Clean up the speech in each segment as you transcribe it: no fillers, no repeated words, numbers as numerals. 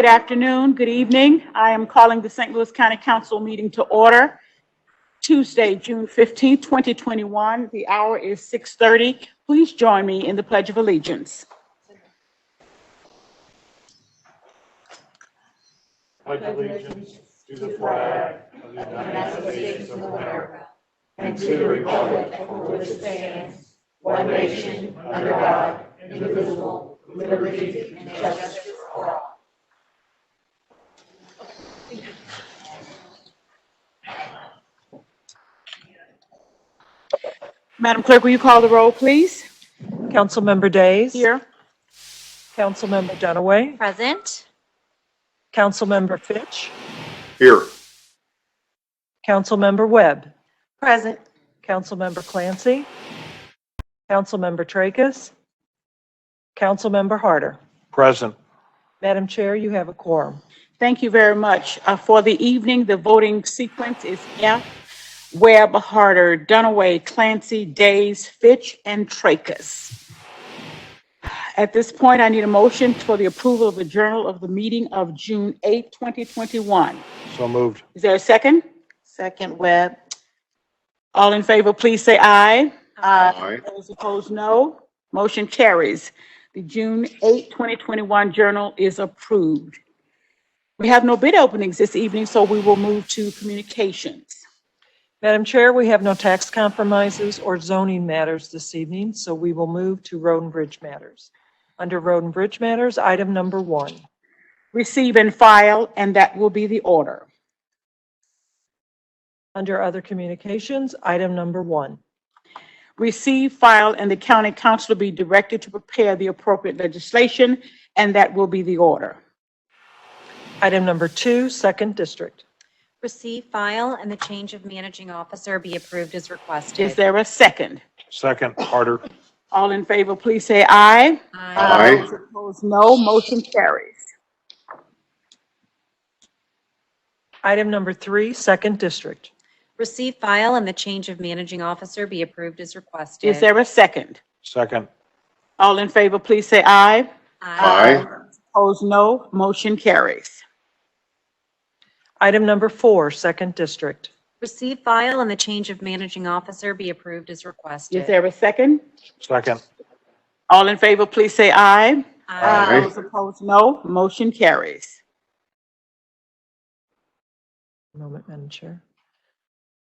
Good afternoon, good evening. I am calling the St. Louis County Council meeting to order. Tuesday, June 15th, 2021. The hour is 6:30. Please join me in the Pledge of Allegiance. Pledge allegiance to the flag of the United States of America and to the republic for which it stands, one nation, under God, indivisible, with liberty and justice for all. Madam Clerk, will you call the roll, please? Councilmember Days. Here. Councilmember Dunaway. Present. Councilmember Fitch. Here. Councilmember Webb. Present. Councilmember Clancy. Councilmember Tracus. Councilmember Harder. Present. Madam Chair, you have a quorum. Thank you very much. For the evening, the voting sequence is F, Webb, Harder, Dunaway, Clancy, Days, Fitch, and Tracus. At this point, I need a motion for the approval of the journal of the meeting of June 8, 2021. So moved. Is there a second? Second, Webb. All in favor, please say aye. Aye. Those opposed, no. Motion carries. The June 8, 2021 journal is approved. We have no bid openings this evening, so we will move to communications. Madam Chair, we have no tax compromises or zoning matters this evening, so we will move to road and bridge matters. Under road and bridge matters, item number 1. Receive and file, and that will be the order. Under other communications, item number 1. Receive, file, and the county council be directed to prepare the appropriate legislation, and that will be the order. Item number 2, second district. Receive, file, and the change of managing officer be approved as requested. Is there a second? Second. Harder. All in favor, please say aye. Aye. Those opposed, no. Motion carries. Item number 3, second district. Receive, file, and the change of managing officer be approved as requested. Is there a second? Second. All in favor, please say aye. Aye. Opposed, no. Motion carries. Item number 4, second district. Receive, file, and the change of managing officer be approved as requested. Is there a second? Second. All in favor, please say aye. Aye. Those opposed, no. Motion carries. Moment, Madam Chair.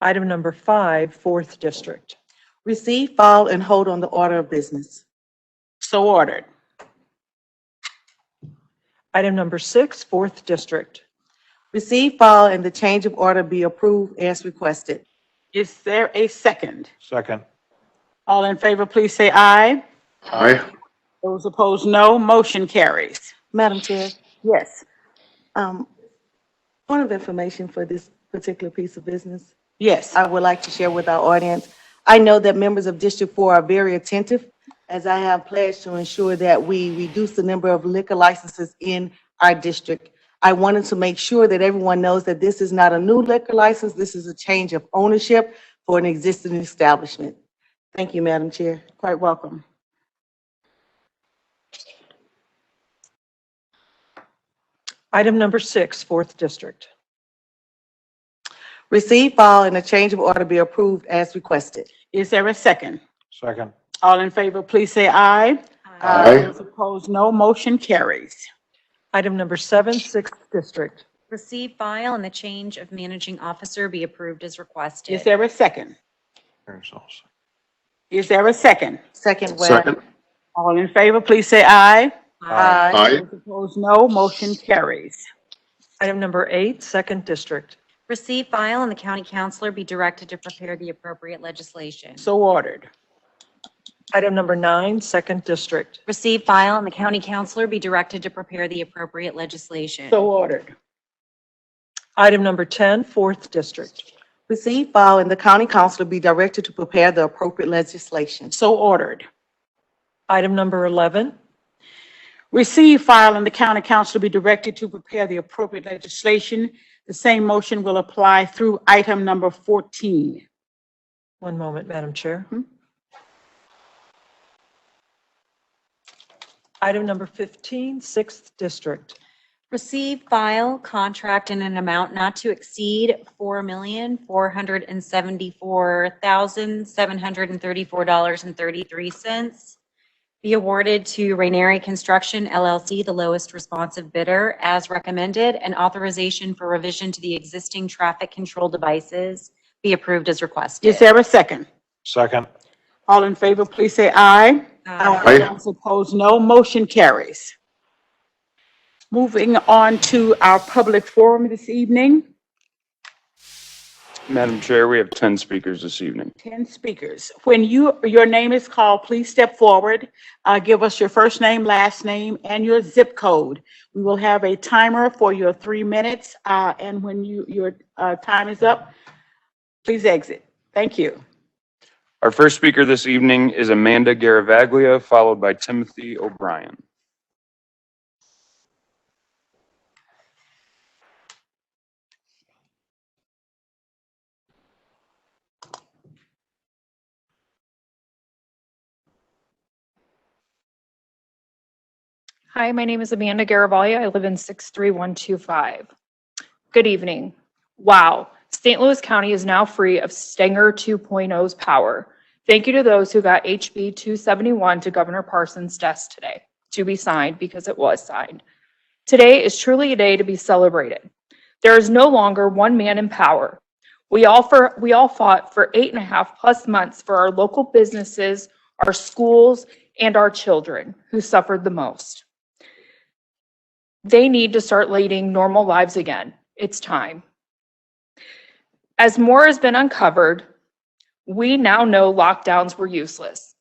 Item number 5, fourth district. Receive, file, and hold on the order of business. So ordered. Item number 6, fourth district. Receive, file, and the change of order be approved as requested. Is there a second? Second. All in favor, please say aye. Aye. Those opposed, no. Motion carries. Madam Chair, Yes. point of information for this particular piece of business Yes. I would like to share with our audience. I know that members of District 4 are very attentive, as I have pledged to ensure that we reduce the number of liquor licenses in our district. I wanted to make sure that everyone knows that this is not a new liquor license. This is a change of ownership for an existing establishment. Thank you, Madam Chair. Quite welcome. Item number 6, fourth district. Receive, file, and a change of order be approved as requested. Is there a second? Second. All in favor, please say aye. Aye. Those opposed, no. Motion carries. Item number 7, sixth district. Receive, file, and the change of managing officer be approved as requested. Is there a second? There's also. Is there a second? Second, Webb. Second. All in favor, please say aye. Aye. Those opposed, no. Motion carries. Item number 8, second district. Receive, file, and the county councilor be directed to prepare the appropriate legislation. So ordered. Item number 9, second district. Receive, file, and the county councilor be directed to prepare the appropriate legislation. So ordered. Item number 10, fourth district. Receive, file, and the county councilor be directed to prepare the appropriate legislation. So ordered. Item number 11. Receive, file, and the county council be directed to prepare the appropriate legislation. The same motion will apply through item number 14. One moment, Madam Chair. Item number 15, sixth district. Receive, file, contract in an amount not to exceed $4,474,734.33. Be awarded to Rainieri Construction LLC, the lowest responsive bidder, as recommended, and authorization for revision to the existing traffic control devices be approved as requested. Is there a second? Second. All in favor, please say aye. Aye. Those opposed, no. Motion carries. Moving on to our public forum this evening. Madam Chair, we have 10 speakers this evening. 10 speakers. When your name is called, please step forward. Give us your first name, last name, and your zip code. We will have a timer for your 3 minutes, and when your time is up, please exit. Thank you. Our first speaker this evening is Amanda Garavaglia, followed by Timothy O'Brien. Hi, my name is Amanda Garavaglia. I live in 63125. Good evening. Wow, St. Louis County is now free of Stenger 2.0's power. Thank you to those who got HB 271 to Governor Parsons' desk today, to be signed because it was signed. Today is truly a day to be celebrated. There is no longer one man in power. We all fought for 8.5+ months for our local businesses, our schools, and our children who suffered the most. They need to start leading normal lives again. It's time. As more has been uncovered, we now know lockdowns were useless.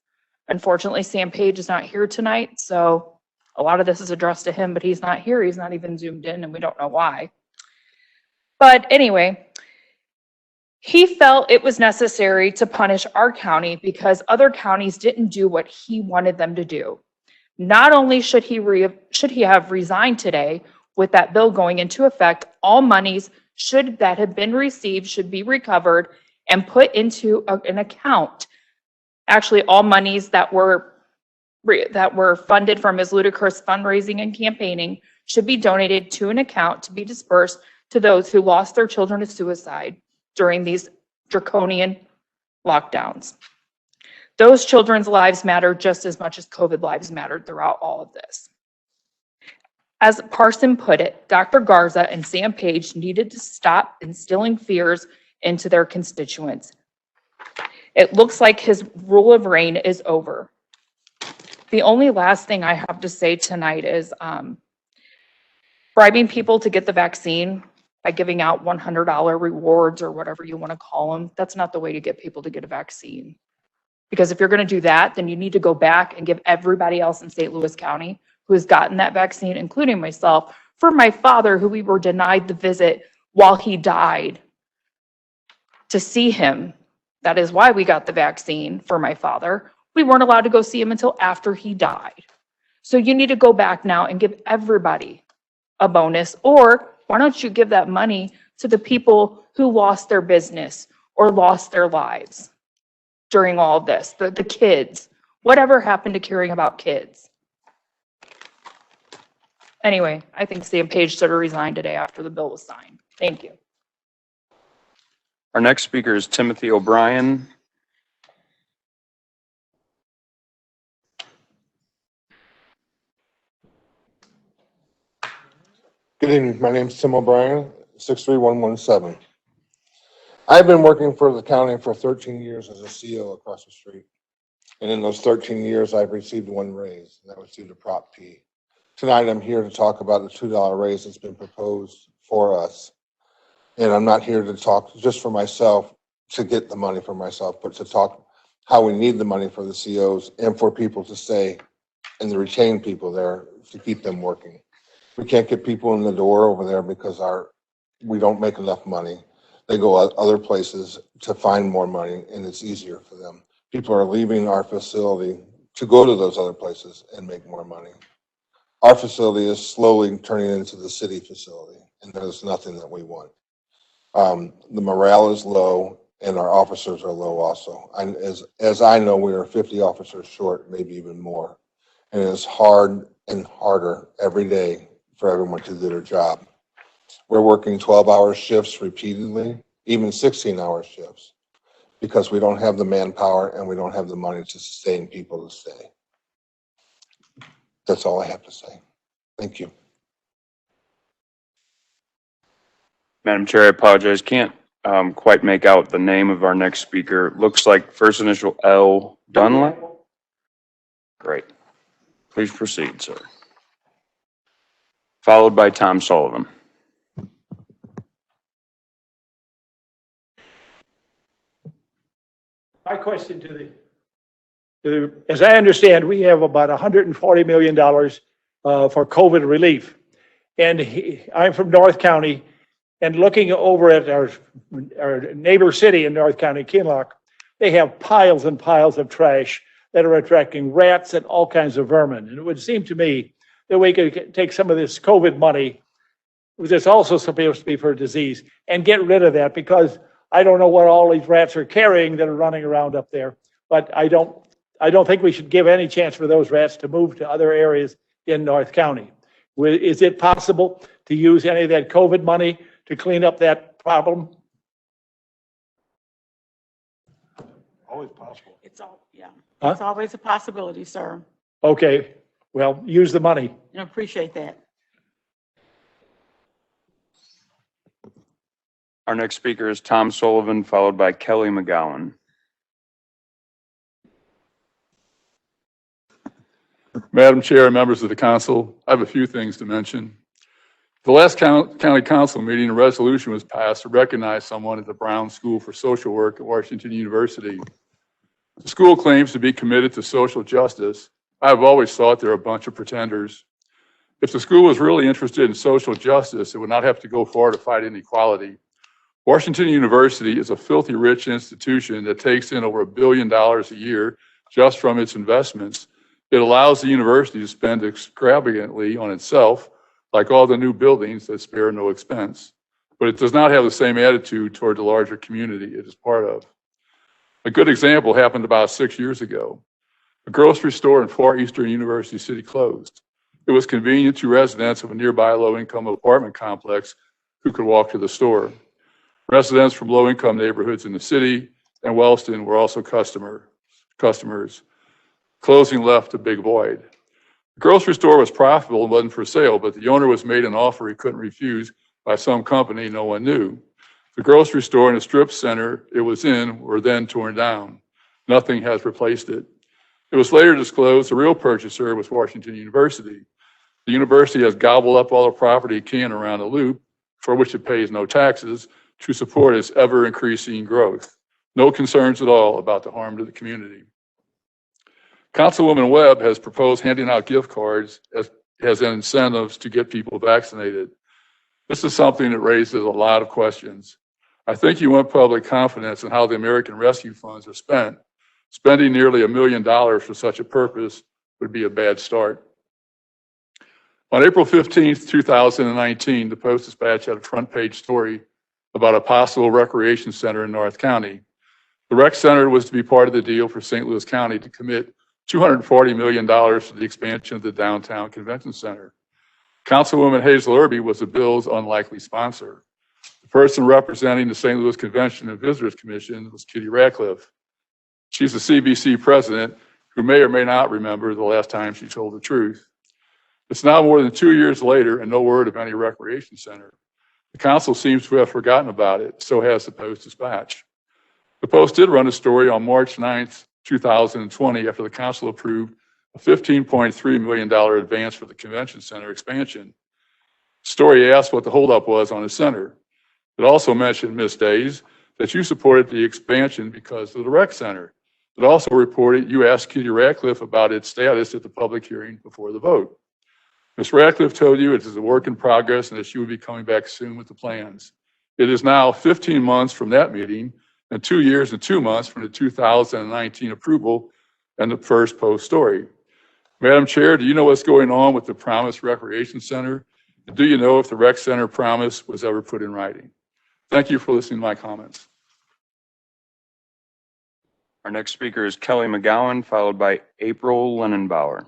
Unfortunately, Sam Page is not here tonight, so a lot of this is addressed to him, but he's not here. He's not even zoomed in, and we don't know why. But anyway, he felt it was necessary to punish our county because other counties didn't do what he wanted them to do. Not only should he have resigned today with that bill going into effect, all monies that have been received should be recovered and put into an account. Actually, all monies that were funded from his ludicrous fundraising and campaigning should be donated to an account to be dispersed to those who lost their children to suicide during these draconian lockdowns. Those children's lives matter just as much as COVID lives mattered throughout all of this. As Parson put it, Dr. Garza and Sam Page needed to stop instilling fears into their constituents. It looks like his rule of reign is over. The only last thing I have to say tonight is bribing people to get the vaccine by giving out $100 rewards or whatever you want to call them. That's not the way to get people to get a vaccine. Because if you're going to do that, then you need to go back and give everybody else in St. Louis County who has gotten that vaccine, including myself, for my father, who we were denied the visit while he died to see him. That is why we got the vaccine for my father. We weren't allowed to go see him until after he died. So you need to go back now and give everybody a bonus, or why don't you give that money to the people who lost their business or lost their lives during all of this, the kids, whatever happened to caring about kids? Anyway, I think Sam Page should have resigned today after the bill was signed. Thank you. Our next speaker is Timothy O'Brien. Good evening. My name is Tim O'Brien, 63117. I've been working for the county for 13 years as a CO across the street. And in those 13 years, I've received one raise, and that was due to Prop P. Tonight, I'm here to talk about the $2 raise that's been proposed for us. And I'm not here to talk just for myself, to get the money for myself, but to talk how we need the money for the COs and for people to stay and to retain people there to keep them working. We can't get people in the door over there because we don't make enough money. They go other places to find more money, and it's easier for them. People are leaving our facility to go to those other places and make more money. Our facility is slowly turning into the city facility, and that is nothing that we want. The morale is low, and our officers are low also. As I know, we are 50 officers short, maybe even more. And it is hard and harder every day for everyone to do their job. We're working 12-hour shifts repeatedly, even 16-hour shifts, because we don't have the manpower and we don't have the money to sustain people to stay. That's all I have to say. Thank you. Madam Chair, I apologize, can't quite make out the name of our next speaker. Looks like first initial L, Dunlap. Great. Please proceed, sir. Followed by Tom Sullivan. My question to as I understand, we have about $140 million for COVID relief. And I'm from North County, and looking over at our neighbor city in North County, Kinloch, they have piles and piles of trash that are attracting rats and all kinds of vermin. And it would seem to me that we could take some of this COVID money, which is also supposed to be for disease, and get rid of that, because I don't know what all these rats are carrying that are running around up there, but I don't think we should give any chance for those rats to move to other areas in North County. Is it possible to use any of that COVID money to clean up that problem? Always possible. It's Huh? it's always a possibility, sir. Okay, well, use the money. I appreciate that. Our next speaker is Tom Sullivan, followed by Kelly McGowan. Madam Chair, members of the council, I have a few things to mention. The last county council meeting, a resolution was passed to recognize someone at the Brown School for Social Work at Washington University. The school claims to be committed to social justice. I've always thought they're a bunch of pretenders. If the school was really interested in social justice, it would not have to go far to fight inequality. Washington University is a filthy rich institution that takes in over $1 billion a year just from its investments. It allows the university to spend extravagantly on itself, like all the new buildings that spare no expense. But it does not have the same attitude toward the larger community it is part of. A good example happened about 6 years ago. A grocery store in Far Eastern University City closed. It was convenient to residents of a nearby low-income apartment complex who could walk to the store. Residents from low-income neighborhoods in the city and Wellston were also customers. Closing left a big void. The grocery store was profitable and wasn't for sale, but the owner was made an offer he couldn't refuse by some company no one knew. The grocery store and the strip center it was in were then torn down. Nothing has replaced it. It was later disclosed the real purchaser was Washington University. The university has gobbled up all the property it can around the loop, for which it pays no taxes, to support its ever-increasing growth. No concerns at all about the harm to the community. Councilwoman Webb has proposed handing out gift cards as incentives to get people vaccinated. This is something that raises a lot of questions. I think you want public confidence in how the American Rescue Funds are spent. Spending nearly $1 million for such a purpose would be a bad start. On April 15th, 2019, the Post-Dispatch had a front-page story about a possible recreation center in North County. The rec center was to be part of the deal for St. Louis County to commit $240 million for the expansion of the downtown convention center. Councilwoman Hazel Irby was the bill's unlikely sponsor. The person representing the St. Louis Convention and Visitors Commission was Kitty Ratcliffe. She's the CBC president, who may or may not remember the last time she told the truth. It's now more than 2 years later and no word of any recreation center. The council seems to have forgotten about it, so has the Post-Dispatch. The Post did run a story on March 9th, 2020, after the council approved a $15.3 million advance for the convention center expansion. The story asked what the holdup was on the center. It also mentioned, Ms. Days, that you supported the expansion because of the rec center. It also reported you asked Kitty Ratcliffe about its status at the public hearing before the vote. Ms. Ratcliffe told you it is a work in progress and that she would be coming back soon with the plans. It is now 15 months from that meeting and 2 years and 2 months from the 2019 approval and the first Post story. Madam Chair, do you know what's going on with the promised recreation center? And do you know if the rec center promise was ever put in writing? Thank you for listening to my comments. Our next speaker is Kelly McGowan, followed by April Linenbauer.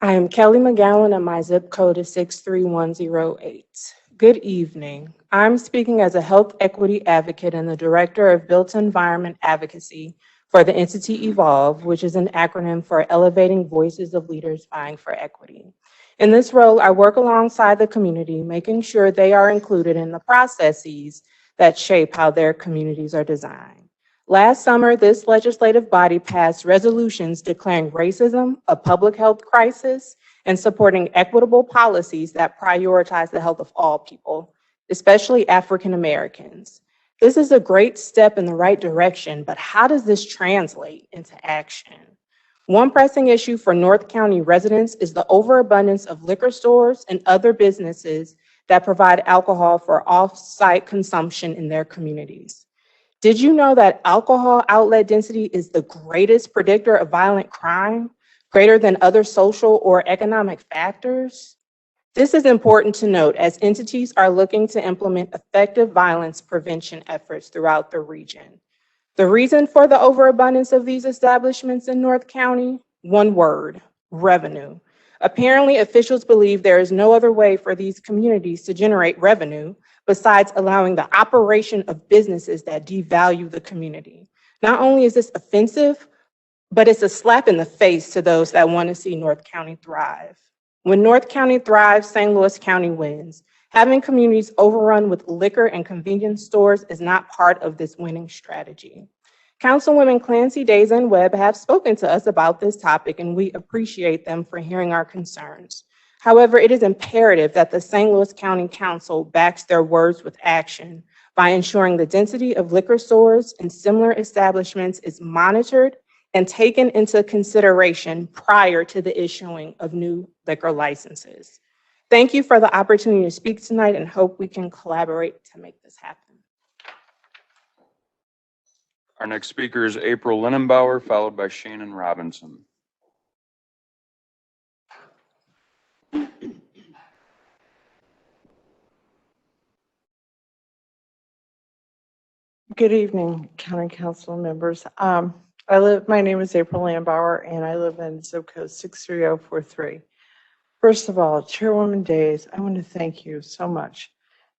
I am Kelly McGowan and my zip code is 63108. Good evening. I'm speaking as a health equity advocate and the director of Built Environment Advocacy for the entity Evolve, which is an acronym for Elevating Voices of Leaders Vying for Equity. In this role, I work alongside the community, making sure they are included in the processes that shape how their communities are designed. Last summer, this legislative body passed resolutions declaring racism a public health crisis and supporting equitable policies that prioritize the health of all people, especially African Americans. This is a great step in the right direction, but how does this translate into action? One pressing issue for North County residents is the overabundance of liquor stores and other businesses that provide alcohol for off-site consumption in their communities. Did you know that alcohol outlet density is the greatest predictor of violent crime, greater than other social or economic factors? This is important to note as entities are looking to implement effective violence prevention efforts throughout the region. The reason for the overabundance of these establishments in North County? One word: revenue. Apparently, officials believe there is no other way for these communities to generate revenue besides allowing the operation of businesses that devalue the community. Not only is this offensive, but it's a slap in the face to those that want to see North County thrive. When North County thrives, St. Louis County wins. Having communities overrun with liquor and convenience stores is not part of this winning strategy. Councilwomen Clancy, Days, and Webb have spoken to us about this topic, and we appreciate them for hearing our concerns. However, it is imperative that the St. Louis County Council backs their words with action by ensuring the density of liquor stores and similar establishments is monitored and taken into consideration prior to the issuing of new liquor licenses. Thank you for the opportunity to speak tonight and hope we can collaborate to make this happen. Our next speaker is April Linenbauer, followed by Shannon Robinson. Good evening, County Council members. My name is April Landbauer, and I live in zip code 63043. First of all, Chairwoman Days, I want to thank you so much.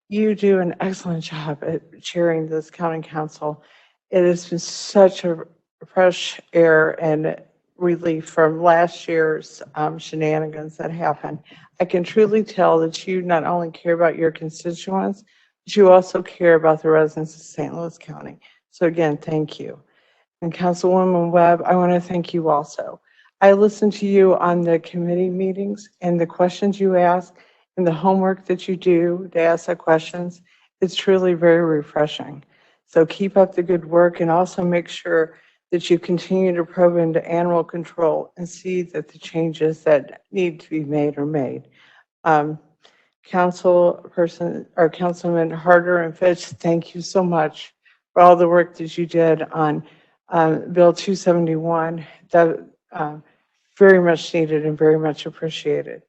You do an excellent job at chairing this county council. It has been such a fresh air and relief from last year's shenanigans that happened. I can truly tell that you not only care about your constituents, but you also care about the residents of St. Louis County. So again, thank you. And Councilwoman Webb, I want to thank you also. I listened to you on the committee meetings and the questions you ask and the homework that you do to ask the questions. It's truly very refreshing. So keep up the good work and also make sure that you continue to probe into animal control and see that the changes that need to be made are made. Councilman Harder and Fitch, thank you so much for all the work that you did on Bill 271. That very much needed and very much appreciated.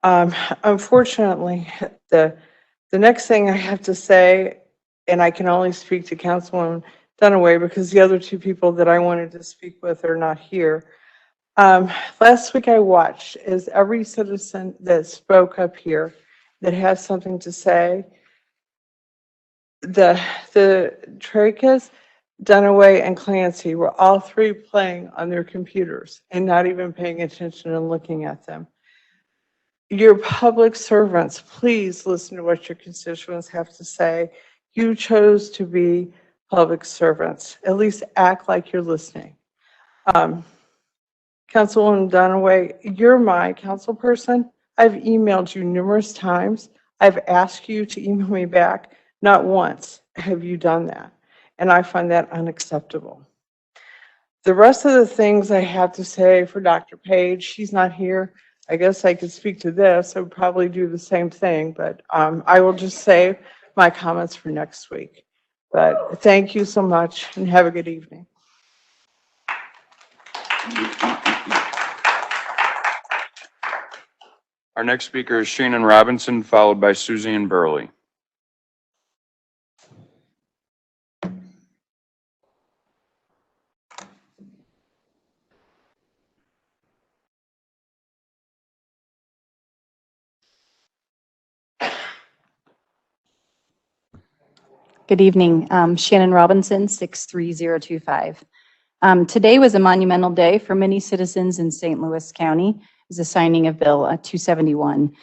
Unfortunately, the next thing I have to say, and I can only speak to Councilwoman Dunaway because the other two people that I wanted to speak with are not here. Last week I watched as every citizen that spoke up here that has something to say, the Tracus, Dunaway, and Clancy were all three playing on their computers and not even paying attention and looking at them. Your public servants, please listen to what your constituents have to say. You chose to be public servants. At least act like you're listening. Councilwoman Dunaway, you're my council person. I've emailed you numerous times. I've asked you to email me back. Not once have you done that. And I find that unacceptable. The rest of the things I have to say for Dr. Page, she's not here. I guess I could speak to this. I would probably do the same thing, but I will just save my comments for next week. But thank you so much and have a good evening. Our next speaker is Shannon Robinson, followed by Suzanne Burley. Good evening. Shannon Robinson, 63025. Today was a monumental day for many citizens in St. Louis County. It was the signing of Bill 271.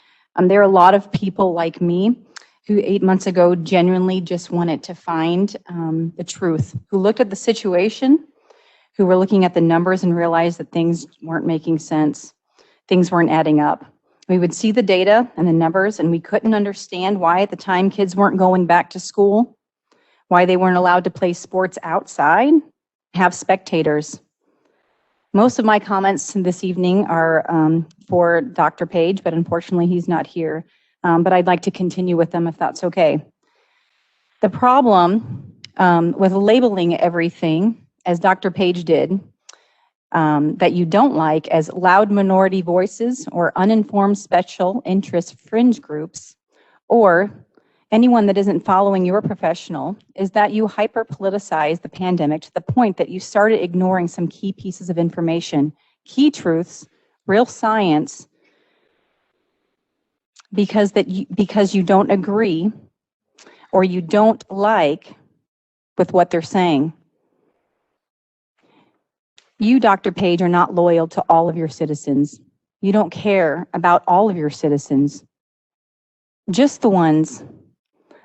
There are a lot of people like me who 8 months ago genuinely just wanted to find the truth, who looked at the situation, who were looking at the numbers and realized that things weren't making sense. Things weren't adding up. We would see the data and the numbers, and we couldn't understand why at the time kids weren't going back to school, why they weren't allowed to play sports outside, have spectators. Most of my comments this evening are for Dr. Page, but unfortunately he's not here. But I'd like to continue with them if that's okay. The problem with labeling everything, as Dr. Page did, that you don't like as loud minority voices or uninformed special interest fringe groups, or anyone that isn't following your professional, is that you hyper-politicize the pandemic to the point that you started ignoring some key pieces of information, key truths, real science, because you don't agree or you don't like with what they're saying. You, Dr. Page, are not loyal to all of your citizens. You don't care about all of your citizens, just the ones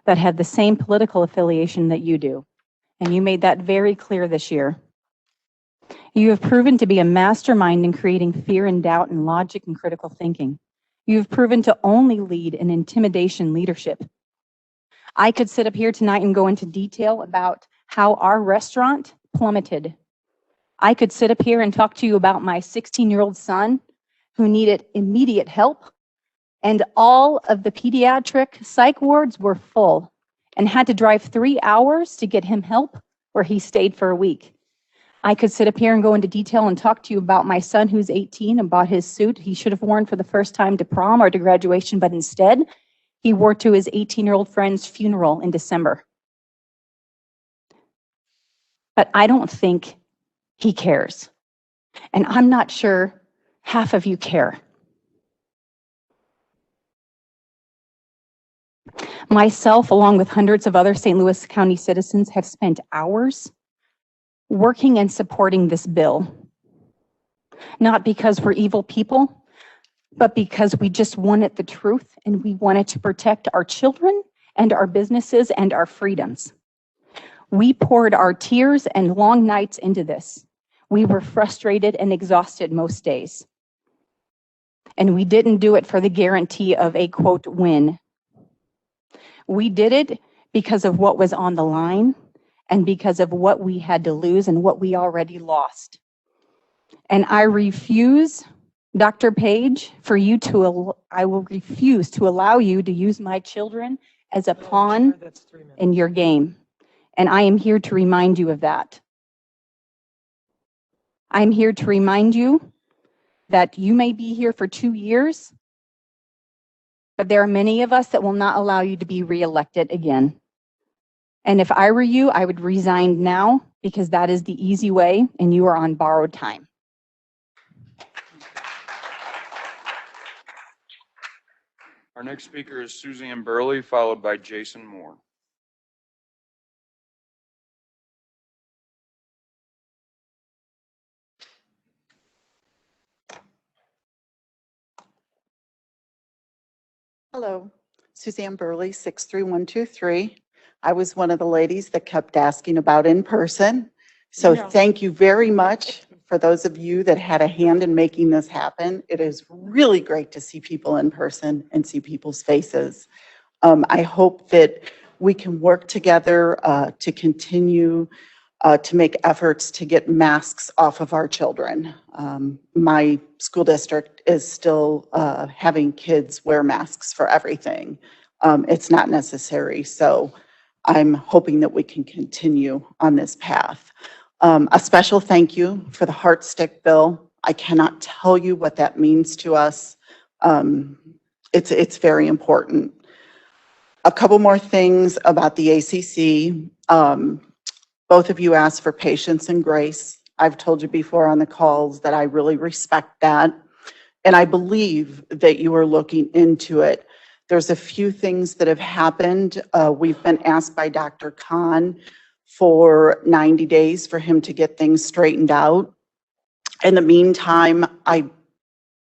that have the same political affiliation that you do. And you made that very clear this year. You have proven to be a mastermind in creating fear and doubt and logic and critical thinking. You have proven to only lead in intimidation leadership. I could sit up here tonight and go into detail about how our restaurant plummeted. I could sit up here and talk to you about my 16-year-old son who needed immediate help, and all of the pediatric psych wards were full and had to drive 3 hours to get him help where he stayed for a week. I could sit up here and go into detail and talk to you about my son who's 18 and bought his suit he should have worn for the first time to prom or to graduation, but instead he wore to his 18-year-old friend's funeral in December. But I don't think he cares. And I'm not sure half of you care. Myself, along with hundreds of other St. Louis County citizens, have spent hours working and supporting this bill. Not because we're evil people, but because we just wanted the truth and we wanted to protect our children and our businesses and our freedoms. We poured our tears and long nights into this. We were frustrated and exhausted most days. And we didn't do it for the guarantee of a, quote, win. We did it because of what was on the line and because of what we had to lose and what we already lost. And I refuse, Dr. Page, I will refuse to allow you to use my children as a pawn in your game. And I am here to remind you of that. I'm here to remind you that you may be here for 2 years, but there are many of us that will not allow you to be reelected again. And if I were you, I would resign now because that is the easy way and you are on borrowed time. Our next speaker is Suzanne Burley, followed by Jason Moore. Hello, Suzanne Burley, 63123. I was one of the ladies that kept asking about in person. So thank you very much for those of you that had a hand in making this happen. It is really great to see people in person and see people's faces. I hope that we can work together to continue to make efforts to get masks off of our children. My school district is still having kids wear masks for everything. It's not necessary, so I'm hoping that we can continue on this path. A special thank you for the Heart Stick bill. I cannot tell you what that means to us. It's very important. A couple more things about the ACC. Both of you asked for patience and grace. I've told you before on the calls that I really respect that. And I believe that you are looking into it. There's a few things that have happened. We've been asked by Dr. Khan for 90 days for him to get things straightened out. In the meantime, I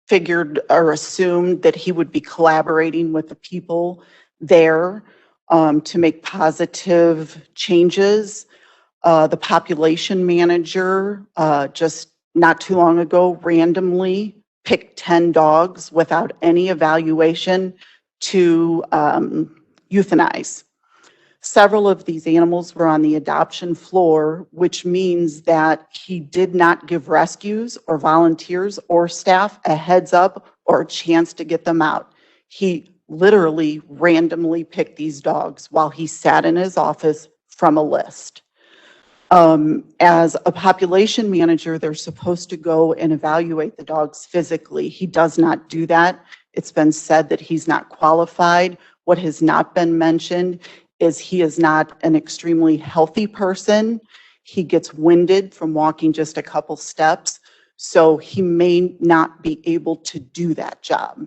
figured or assumed that he would be collaborating with the people there to make positive changes. The population manager just not too long ago randomly picked 10 dogs without any evaluation to euthanize. Several of these animals were on the adoption floor, which means that he did not give rescues or volunteers or staff a heads up or a chance to get them out. He literally randomly picked these dogs while he sat in his office from a list. As a population manager, they're supposed to go and evaluate the dogs physically. He does not do that. It's been said that he's not qualified. What has not been mentioned is he is not an extremely healthy person. He gets winded from walking just a couple steps, so he may not be able to do that job.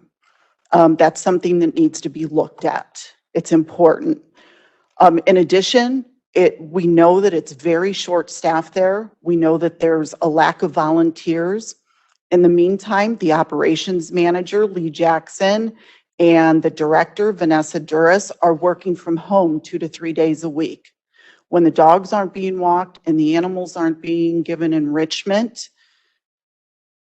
That's something that needs to be looked at. It's important. In addition, we know that it's very short staffed there. We know that there's a lack of volunteers. In the meantime, the operations manager, Lee Jackson, and the director, Vanessa Duras, are working from home 2 to 3 days a week. When the dogs aren't being walked and the animals aren't being given enrichment,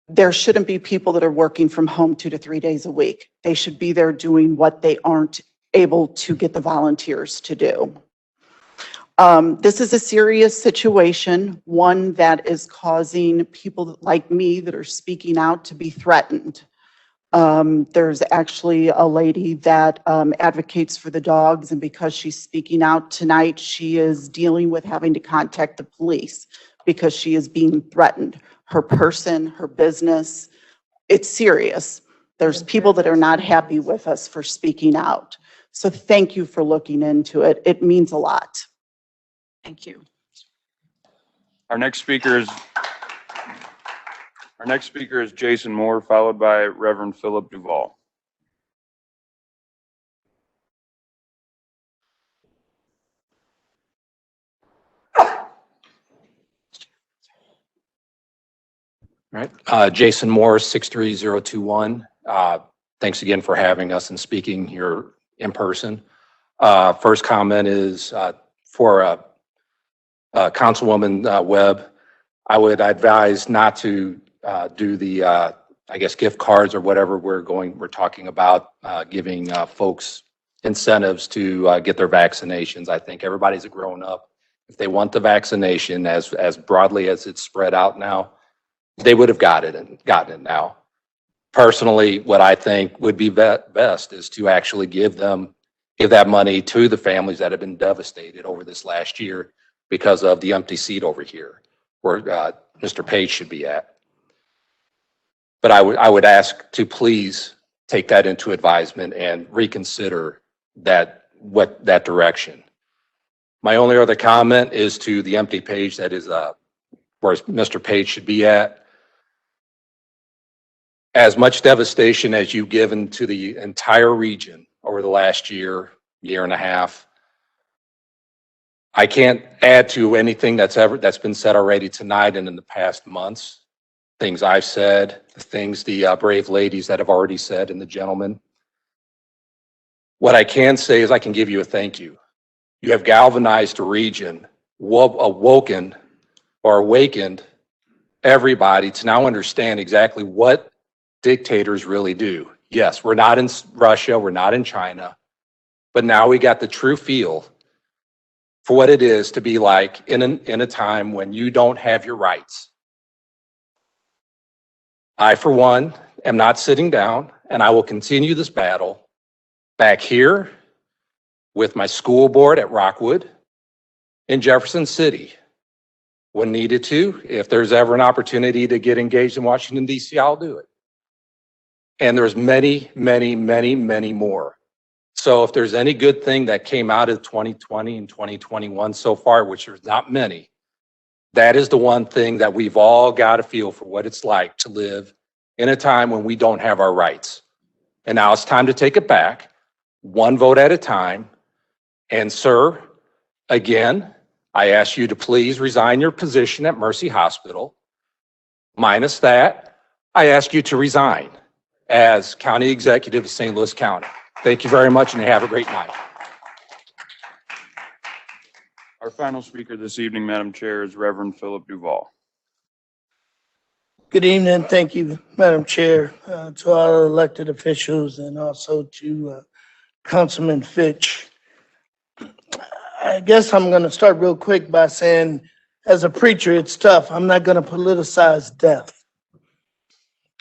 there shouldn't be people that are working from home 2 to 3 days a week. They should be there doing what they aren't able to get the volunteers to do. This is a serious situation, one that is causing people like me that are speaking out to be threatened. There's actually a lady that advocates for the dogs, and because she's speaking out tonight, she is dealing with having to contact the police because she is being threatened. Her person, her business, it's serious. There's people that are not happy with us for speaking out. So thank you for looking into it. It means a lot. Thank you. Our next speaker is Jason Moore, followed by Reverend Philip Duvall. All right, Jason Moore, 63021. Thanks again for having us and speaking here in person. First comment is for Councilwoman Webb. I would advise not to do the, I guess, gift cards or whatever we're talking about, giving folks incentives to get their vaccinations. I think everybody's a grown up. If they want the vaccination as broadly as it's spread out now, they would have gotten it now. Personally, what I think would be best is to actually give that money to the families that have been devastated over this last year because of the empty seat over here where Mr. Page should be at. But I would ask to please take that into advisement and reconsider that direction. My only other comment is to the empty page that is where Mr. Page should be at. As much devastation as you've given to the entire region over the last year and a half, I can't add to anything that's been said already tonight and in the past months. Things I've said, the things the brave ladies that have already said, and the gentleman. What I can say is I can give you a thank you. You have galvanized a region, awakened everybody to now understand exactly what dictators really do. Yes, we're not in Russia, we're not in China, but now we got the true feel for what it is to be like in a time when you don't have your rights. I, for one, am not sitting down, and I will continue this battle back here with my school board at Rockwood in Jefferson City. When needed to, if there's ever an opportunity to get engaged in Washington, D.C., I'll do it. And there's many, many, many, many more. So if there's any good thing that came out of 2020 and 2021 so far, which there's not many, that is the one thing that we've all got to feel for what it's like to live in a time when we don't have our rights. And now it's time to take it back. one vote at a time. And sir, again, I ask you to please resign your position at Mercy Hospital. Minus that, I ask you to resign as County Executive of St. Louis County. Thank you very much and have a great night. Our final speaker this evening, Madam Chair, is Reverend Philip Duval. Good evening. Thank you, Madam Chair, to our elected officials and also to Councilman Fitch. I guess I'm going to start real quick by saying, as a preacher, it's tough. I'm not going to politicize death.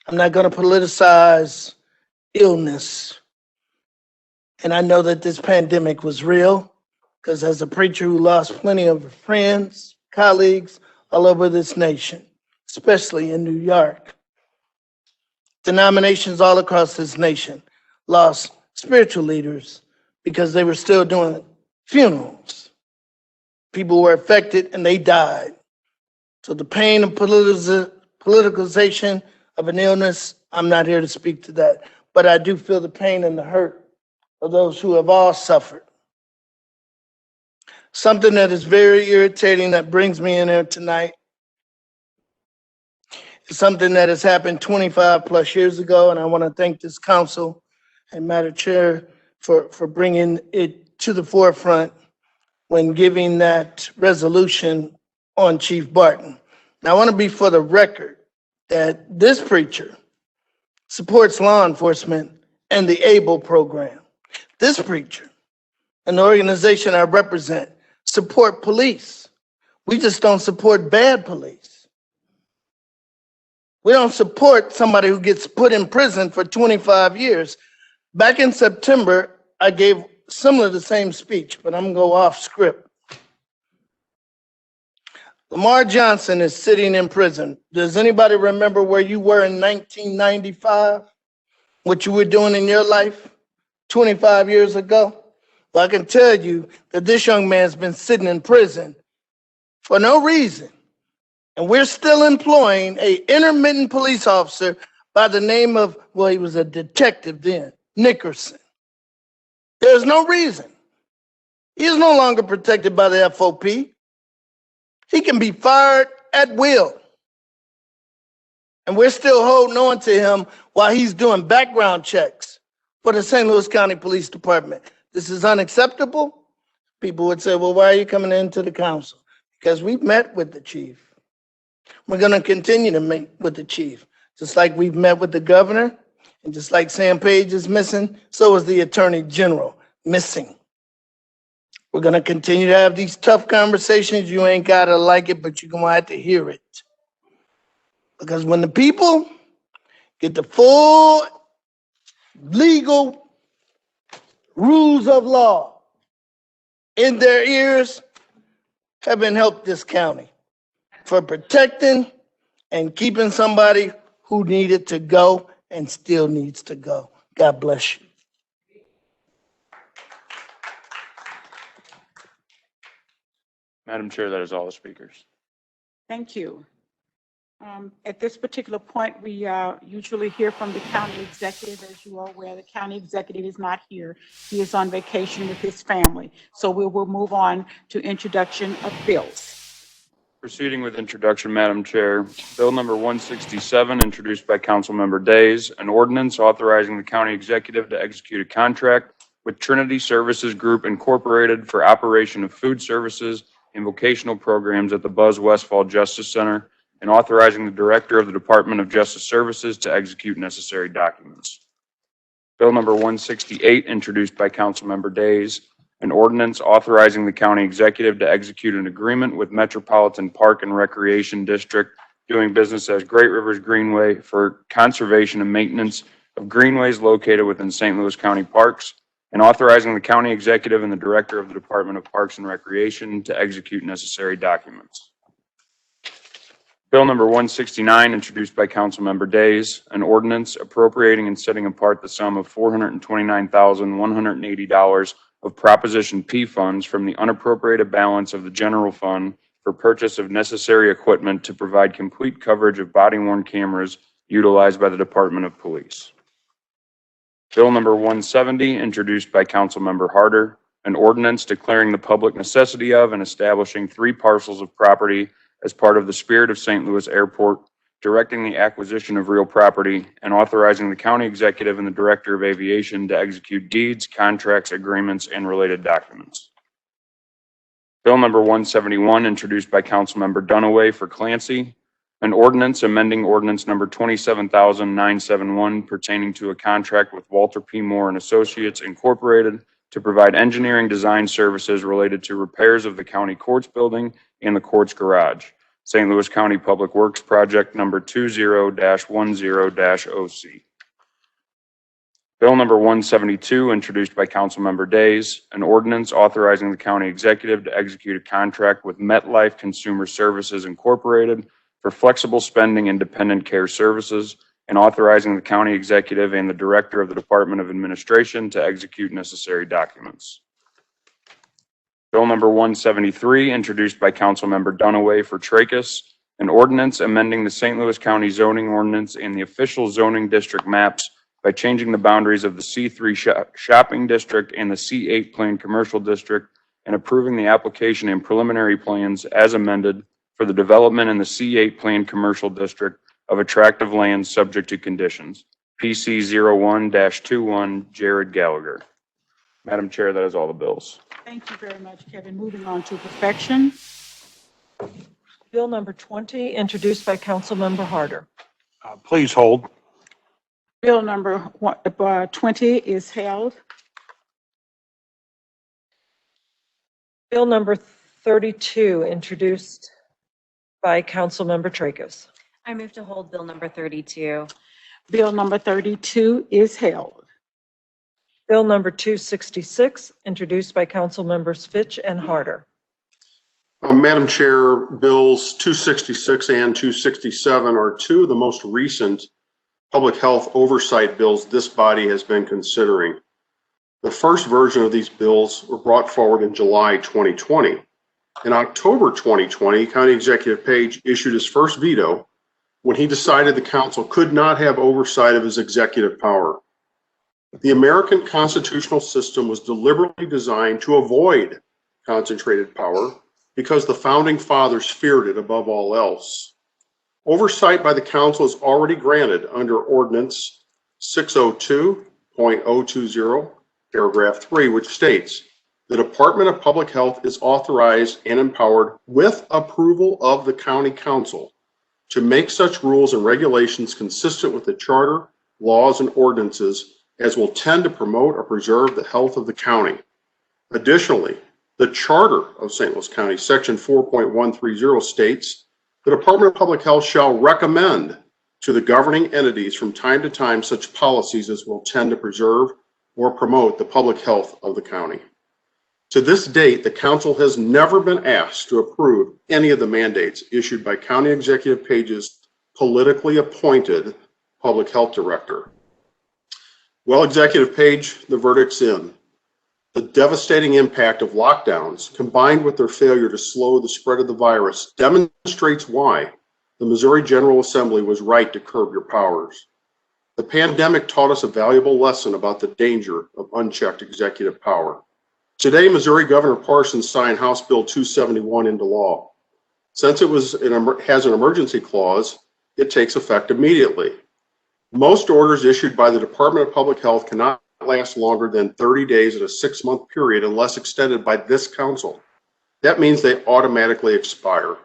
I'm not going to politicize illness. And I know that this pandemic was real because as a preacher who lost plenty of friends, colleagues all over this nation, especially in New York, denominations all across this nation lost spiritual leaders because they were still doing funerals. People were affected and they died. So the pain of politicalization of an illness, I'm not here to speak to that, but I do feel the pain and the hurt of those who have all suffered. Something that is very irritating that brings me in here tonight is something that has happened 25 plus years ago, and I want to thank this council and Madam Chair for bringing it to the forefront when giving that resolution on Chief Barton. Now, I want to be for the record that this preacher supports law enforcement and the ABLE program. This preacher, an organization I represent, support police. We just don't support bad police. We don't support somebody who gets put in prison for 25 years. Back in September, I gave similar to the same speech, but I'm gonna go off script. Lamar Johnson is sitting in prison. Does anybody remember where you were in 1995? What you were doing in your life 25 years ago? Well, I can tell you that this young man's been sitting in prison for no reason. And we're still employing an intermittent police officer by the name of, well, he was a detective then, Nickerson. There's no reason. He is no longer protected by the FOP. He can be fired at will. And we're still holding on to him while he's doing background checks for the St. Louis County Police Department. This is unacceptable. People would say, well, why are you coming into the council? Because we've met with the chief. We're going to continue to meet with the chief, just like we've met with the governor, and just like Sam Page is missing, so is the attorney general missing. We're going to continue to have these tough conversations. You ain't got to like it, but you're going to have to hear it. Because when the people get the full legal rules of law in their ears, heaven help this county for protecting and keeping somebody who needed to go and still needs to go. God bless you. Madam Chair, that is all the speakers. Thank you. At this particular point, we usually hear from the county executive. As you are aware, the county executive is not here. He is on vacation with his family. So we will move on to introduction of bills. Proceeding with introduction, Madam Chair, Bill number 167, introduced by Councilmember Days, an ordinance authorizing the county executive to execute a contract with Trinity Services Group Incorporated for operation of food services and vocational programs at the Buzz Westfall Justice Center, and authorizing the Director of the Department of Justice Services to execute necessary documents. Bill number 168, introduced by Councilmember Days, an ordinance authorizing the county executive to execute an agreement with Metropolitan Park and Recreation District doing business as Great Rivers Greenway for conservation and maintenance of greenways located within St. Louis County parks, and authorizing the county executive and the Director of the Department of Parks and Recreation to execute necessary documents. Bill number 169, introduced by Councilmember Days, an ordinance appropriating and setting apart the sum of $429,180 of Proposition P funds from the unappropriated balance of the general fund for purchase of necessary equipment to provide complete coverage of body-worn cameras utilized by the Department of Police. Bill number 170, introduced by Councilmember Harder, an ordinance declaring the public necessity of and establishing 3 parcels of property as part of the Spirit of St. Louis Airport, directing the acquisition of real property, and authorizing the county executive and the director of aviation to execute deeds, contracts, agreements, and related documents. Bill number 171, introduced by Councilmember Dunaway for Clancy, an ordinance amending ordinance number 27,971 pertaining to a contract with Walter P. Moore and Associates Incorporated to provide engineering design services related to repairs of the county courts building and the courts garage. St. Louis County Public Works Project number 20-10-OC. Bill number 172, introduced by Councilmember Days, an ordinance authorizing the county executive to execute a contract with MetLife Consumer Services Incorporated for flexible spending and dependent care services, and authorizing the county executive and the director of the Department of Administration to execute necessary documents. Bill number 173, introduced by Councilmember Dunaway for Tracus, an ordinance amending the St. Louis County zoning ordinance and the official zoning district maps by changing the boundaries of the C3 shopping district and the C8 planned commercial district, and approving the application and preliminary plans as amended for the development in the C8 planned commercial district of attractive land subject to conditions. PC 01-21, Jared Gallagher. Madam Chair, that is all the bills. Thank you very much, Kevin. Moving on to perfection. Bill number 20, introduced by Councilmember Harder. Please hold. Bill number 20 is held. Bill number 32, introduced by Councilmember Tracus. I move to hold Bill number 32. Bill number 32 is held. Bill number 266, introduced by Councilmembers Fitch and Harder. Madam Chair, Bills 266 and 267 are 2 of the most recent public health oversight bills this body has been considering. The first version of these bills were brought forward in July 2020. In October 2020, County Executive Page issued his first veto when he decided the council could not have oversight of his executive power. The American constitutional system was deliberately designed to avoid concentrated power because the founding fathers feared it above all else. Oversight by the council is already granted under Ordinance 602.020, paragraph 3, which states, "The Department of Public Health is authorized and empowered with approval of the county council to make such rules and regulations consistent with the charter, laws, and ordinances as will tend to promote or preserve the health of the county." Additionally, the Charter of St. Louis County, Section 4.130 states, "The Department of Public Health shall recommend to the governing entities from time to time such policies as will tend to preserve or promote the public health of the county." To this date, the council has never been asked to approve any of the mandates issued by County Executive Page's politically appointed public health director. Well, Executive Page, the verdict's in. The devastating impact of lockdowns, combined with their failure to slow the spread of the virus, demonstrates why the Missouri General Assembly was right to curb your powers. The pandemic taught us a valuable lesson about the danger of unchecked executive power. Today, Missouri Governor Parsons signed House Bill 271 into law. Since it has an emergency clause, it takes effect immediately. Most orders issued by the Department of Public Health cannot last longer than 30 days in a 6-month period unless extended by this council. That means they automatically expire.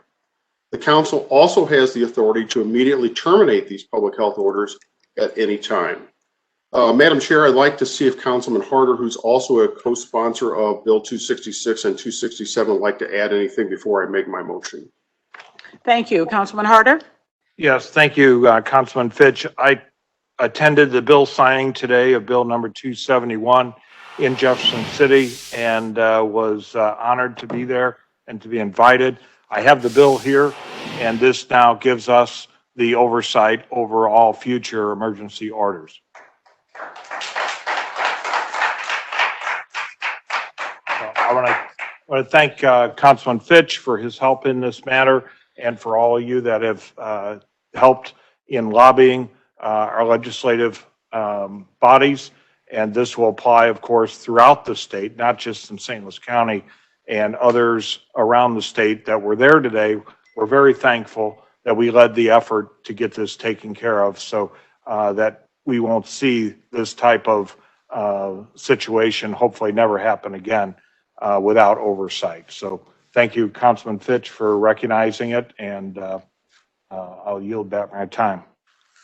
The council also has the authority to immediately terminate these public health orders at any time. Madam Chair, I'd like to see if Councilman Harder, who's also a co-sponsor of Bill 266 and 267, would like to add anything before I make my motion. Thank you. Councilman Harder? Yes, thank you, Councilman Fitch. I attended the bill signing today of Bill number 271 in Jefferson City and was honored to be there and to be invited. I have the bill here, and this now gives us the oversight over all future emergency orders. I want to thank Councilman Fitch for his help in this matter and for all of you that have helped in lobbying our legislative bodies And this will apply, of course, throughout the state, not just in St. Louis County, and others around the state that were there today. We're very thankful that we led the effort to get this taken care of, so that we won't see this type of situation hopefully never happen again without oversight. So thank you, Councilman Fitch, for recognizing it, and I'll yield back my time.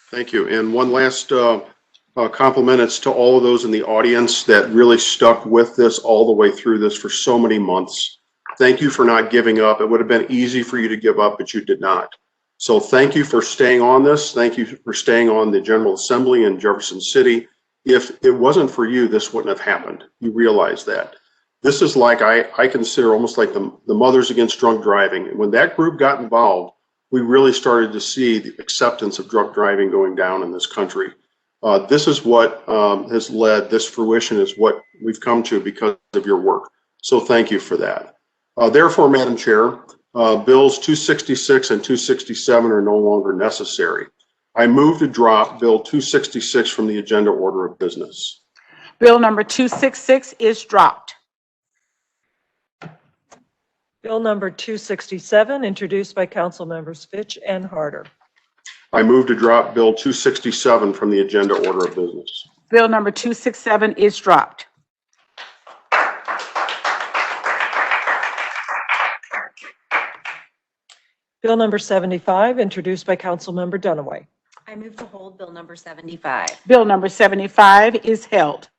Thank you. And one last compliment is to all of those in the audience that really stuck with this all the way through this for so many months. Thank you for not giving up. It would have been easy for you to give up, but you did not. So thank you for staying on this. Thank you for staying on the General Assembly in Jefferson City. If it wasn't for you, this wouldn't have happened. You realize that. This is like, I consider almost like the Mothers Against Drunk Driving. And when that group got involved, we really started to see the acceptance of drunk driving going down in this country. This is what has led, this fruition is what we've come to because of your work. So thank you for that. Therefore, Madam Chair, Bills 266 and 267 are no longer necessary. I move to drop Bill 266 from the agenda order of business. Bill number 266 is dropped. Bill number 267, introduced by Council Members Fitch and Harder. I move to drop Bill 267 from the agenda order of business. Bill number 267 is dropped. Bill number 75, introduced by Council Member Dunaway. I move to hold Bill number 75. Bill number 75 is held.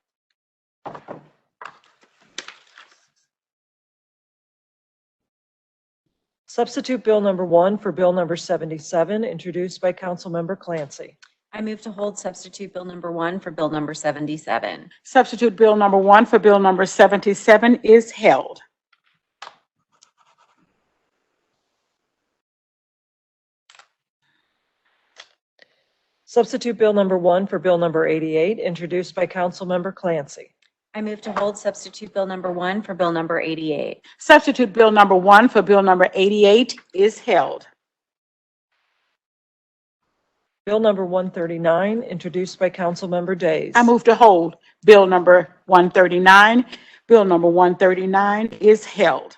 Substitute Bill number 1 for Bill number 77, introduced by Council Member Clancy. I move to hold substitute Bill number 1 for Bill number 77. Substitute Bill number 1 for Bill number 77 is held. Substitute Bill number 1 for Bill number 88, introduced by Council Member Clancy. I move to hold substitute Bill number 1 for Bill number 88. Substitute Bill number 1 for Bill number 88 is held. Bill number 139, introduced by Council Member Days. I move to hold Bill number 139. Bill number 139 is held.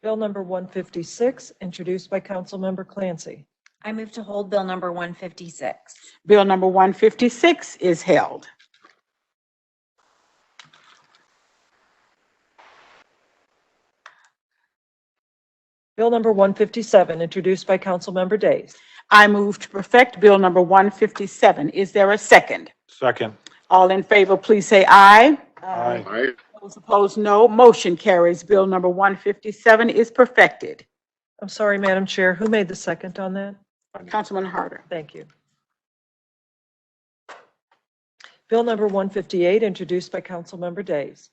Bill number 156, introduced by Council Member Clancy. I move to hold Bill number 156. Bill number 156 is held. Bill number 157, introduced by Council Member Days. I move to perfect Bill number 157. Is there a second? Second. All in favor, please say aye. Aye. Aye. Those opposed, no. Motion carries. Bill number 157 is perfected. I'm sorry, Madam Chair, who made the second on that? Councilman Harder. Thank you. Bill number 158, introduced by Council Member Days.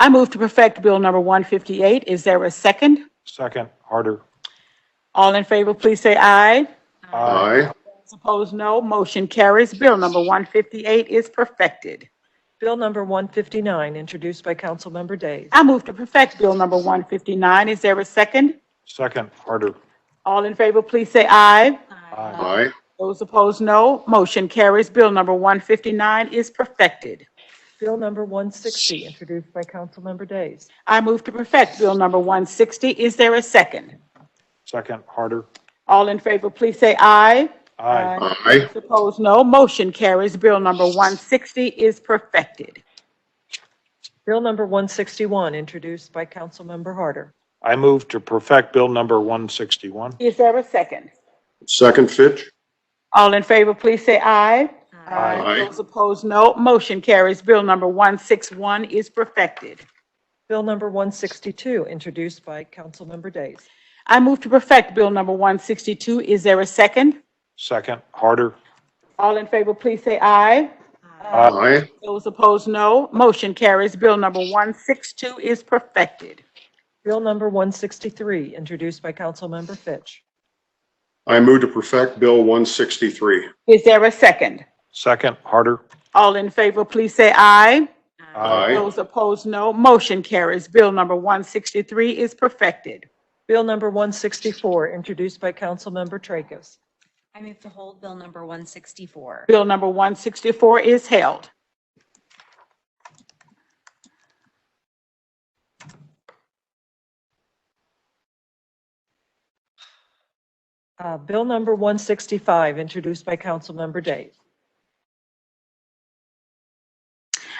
I move to perfect Bill number 158. Is there a second? Second. Harder. All in favor, please say aye. Aye. Those opposed, no. Motion carries. Bill number 158 is perfected. Bill number 159, introduced by Council Member Days. I move to perfect Bill number 159. Is there a second? Second. Harder. All in favor, please say aye. Aye. Those opposed, no. Motion carries. Bill number 159 is perfected. Bill number 160, introduced by Council Member Days. I move to perfect Bill number 160. Is there a second? Second. Harder. All in favor, please say aye. Aye. Aye. Those opposed, no. Motion carries. Bill number 160 is perfected. Bill number 161, introduced by Council Member Harder. I move to perfect Bill number 161. Is there a second? Second, Fitch. All in favor, please say aye. Aye. Those opposed, no. Motion carries. Bill number 161 is perfected. Bill number 162, introduced by Council Member Days. I move to perfect Bill number 162. Is there a second? Second. Harder. All in favor, please say aye. Aye. Those opposed, no. Motion carries. Bill number 162 is perfected. Bill number 163, introduced by Council Member Fitch. I move to perfect Bill 163. Is there a second? Second. Harder. All in favor, please say aye. Aye. Those opposed, no. Motion carries. Bill number 163 is perfected. Bill number 164, introduced by Council Member Tracus. I move to hold Bill number 164. Bill number 164 is held. Bill number 165, introduced by Councilmember Days.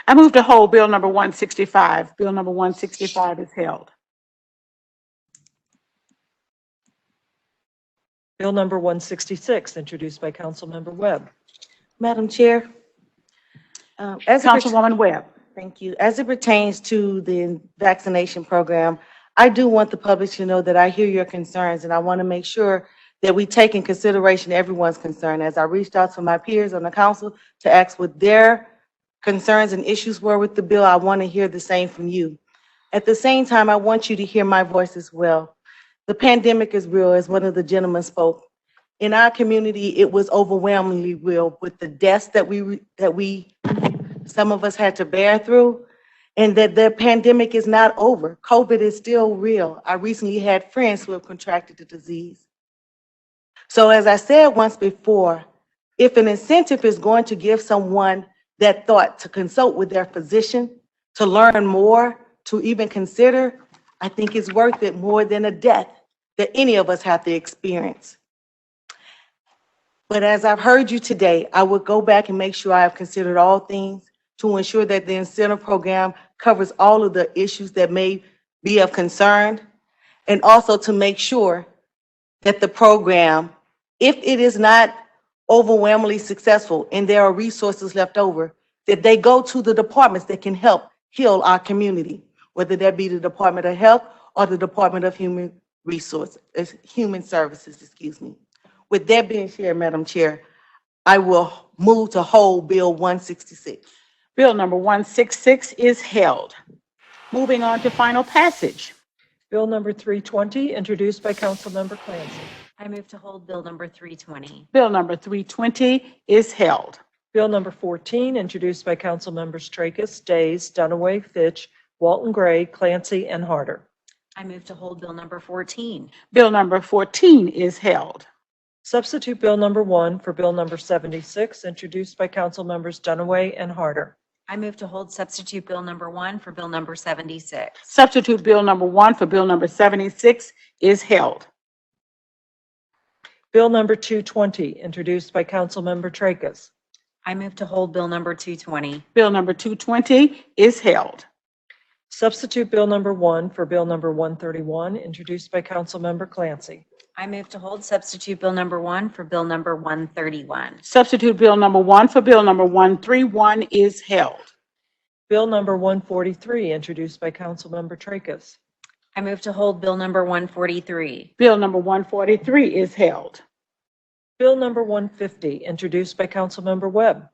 I move to hold Bill number 165. Bill number 165 is held. Bill number 166, introduced by Councilmember Webb. Madam Chair. As it Councilwoman Webb. Thank you. As it pertains to the vaccination program, I do want the public to know that I hear your concerns, and I want to make sure that we take in consideration everyone's concern. As I reached out to my peers on the council to ask what their concerns and issues were with the bill, I want to hear the same from you. At the same time, I want you to hear my voice as well. The pandemic is real, as one of the gentlemen spoke. In our community, it was overwhelmingly real with the deaths that some of us had to bear through, and that the pandemic is not over. COVID is still real. I recently had friends who have contracted the disease. So as I said once before, if an incentive is going to give someone that thought to consult with their physician, to learn more, to even consider, I think it's worth it more than a death that any of us have to experience. But as I've heard you today, I would go back and make sure I have considered all things to ensure that the incentive program covers all of the issues that may be of concern, and also to make sure that the program, if it is not overwhelmingly successful and there are resources left over, that they go to the departments that can help heal our community, whether that be the Department of Health or the Department of Human Services, excuse me. With that being shared, Madam Chair, I will move to hold Bill 166. Bill number 166 is held. Moving on to final passage. Bill number 320, introduced by Councilmember Clancy. I move to hold Bill number 320. Bill number 320 is held. Bill number 14, introduced by Councilmembers Tracus, Days, Dunaway, Fitch, Walton Gray, Clancy, and Harder. I move to hold Bill number 14. Bill number 14 is held. Substitute Bill number 1 for Bill number 76, introduced by Councilmembers Dunaway and Harder. I move to hold substitute Bill number 1 for Bill number 76. Substitute Bill number 1 for Bill number 76 is held. Bill number 220, introduced by Councilmember Tracus. I move to hold Bill number 220. Bill number 220 is held. Substitute Bill number 1 for Bill number 131, introduced by Councilmember Clancy. I move to hold substitute Bill number 1 for Bill number 131. Substitute Bill number 1 for Bill number 131 is held. Bill number 143, introduced by Councilmember Tracus. I move to hold Bill number 143. Bill number 143 is held. Bill number 150, introduced by Councilmember Webb.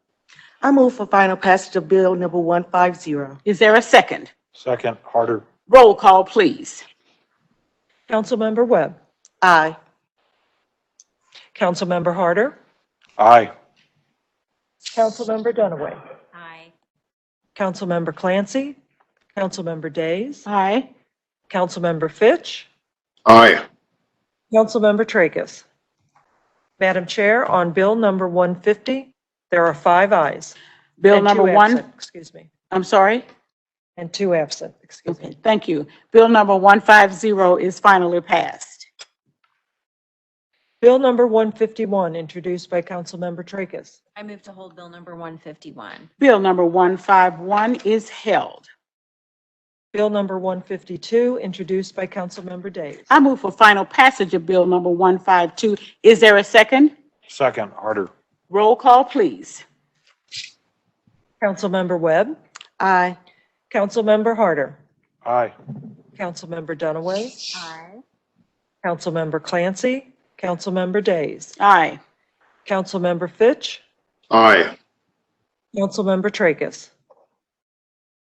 I move for final passage of Bill number 150. Is there a second? Second, Harder. Roll call, please. Councilmember Webb. Aye. Councilmember Harder. Aye. Councilmember Dunaway. Aye. Councilmember Clancy. Councilmember Days. Aye. Councilmember Fitch. Aye. Councilmember Tracus. Madam Chair, on Bill number 150, there are 5 ayes. Bill and number 2 1, absent, excuse me, I'm sorry? and 2 absent, excuse me. Okay, thank you. Bill number 150 is finally passed. Bill number 151, introduced by Councilmember Tracus. I move to hold Bill number 151. Bill number 151 is held. Bill number 152, introduced by Councilmember Days. I move for final passage of Bill number 152. Is there a second? Second, Harder. Roll call, please. Councilmember Webb. Aye. Councilmember Harder. Aye. Councilmember Dunaway. Aye. Councilmember Clancy. Councilmember Days. Aye. Councilmember Fitch. Aye. Councilmember Tracus.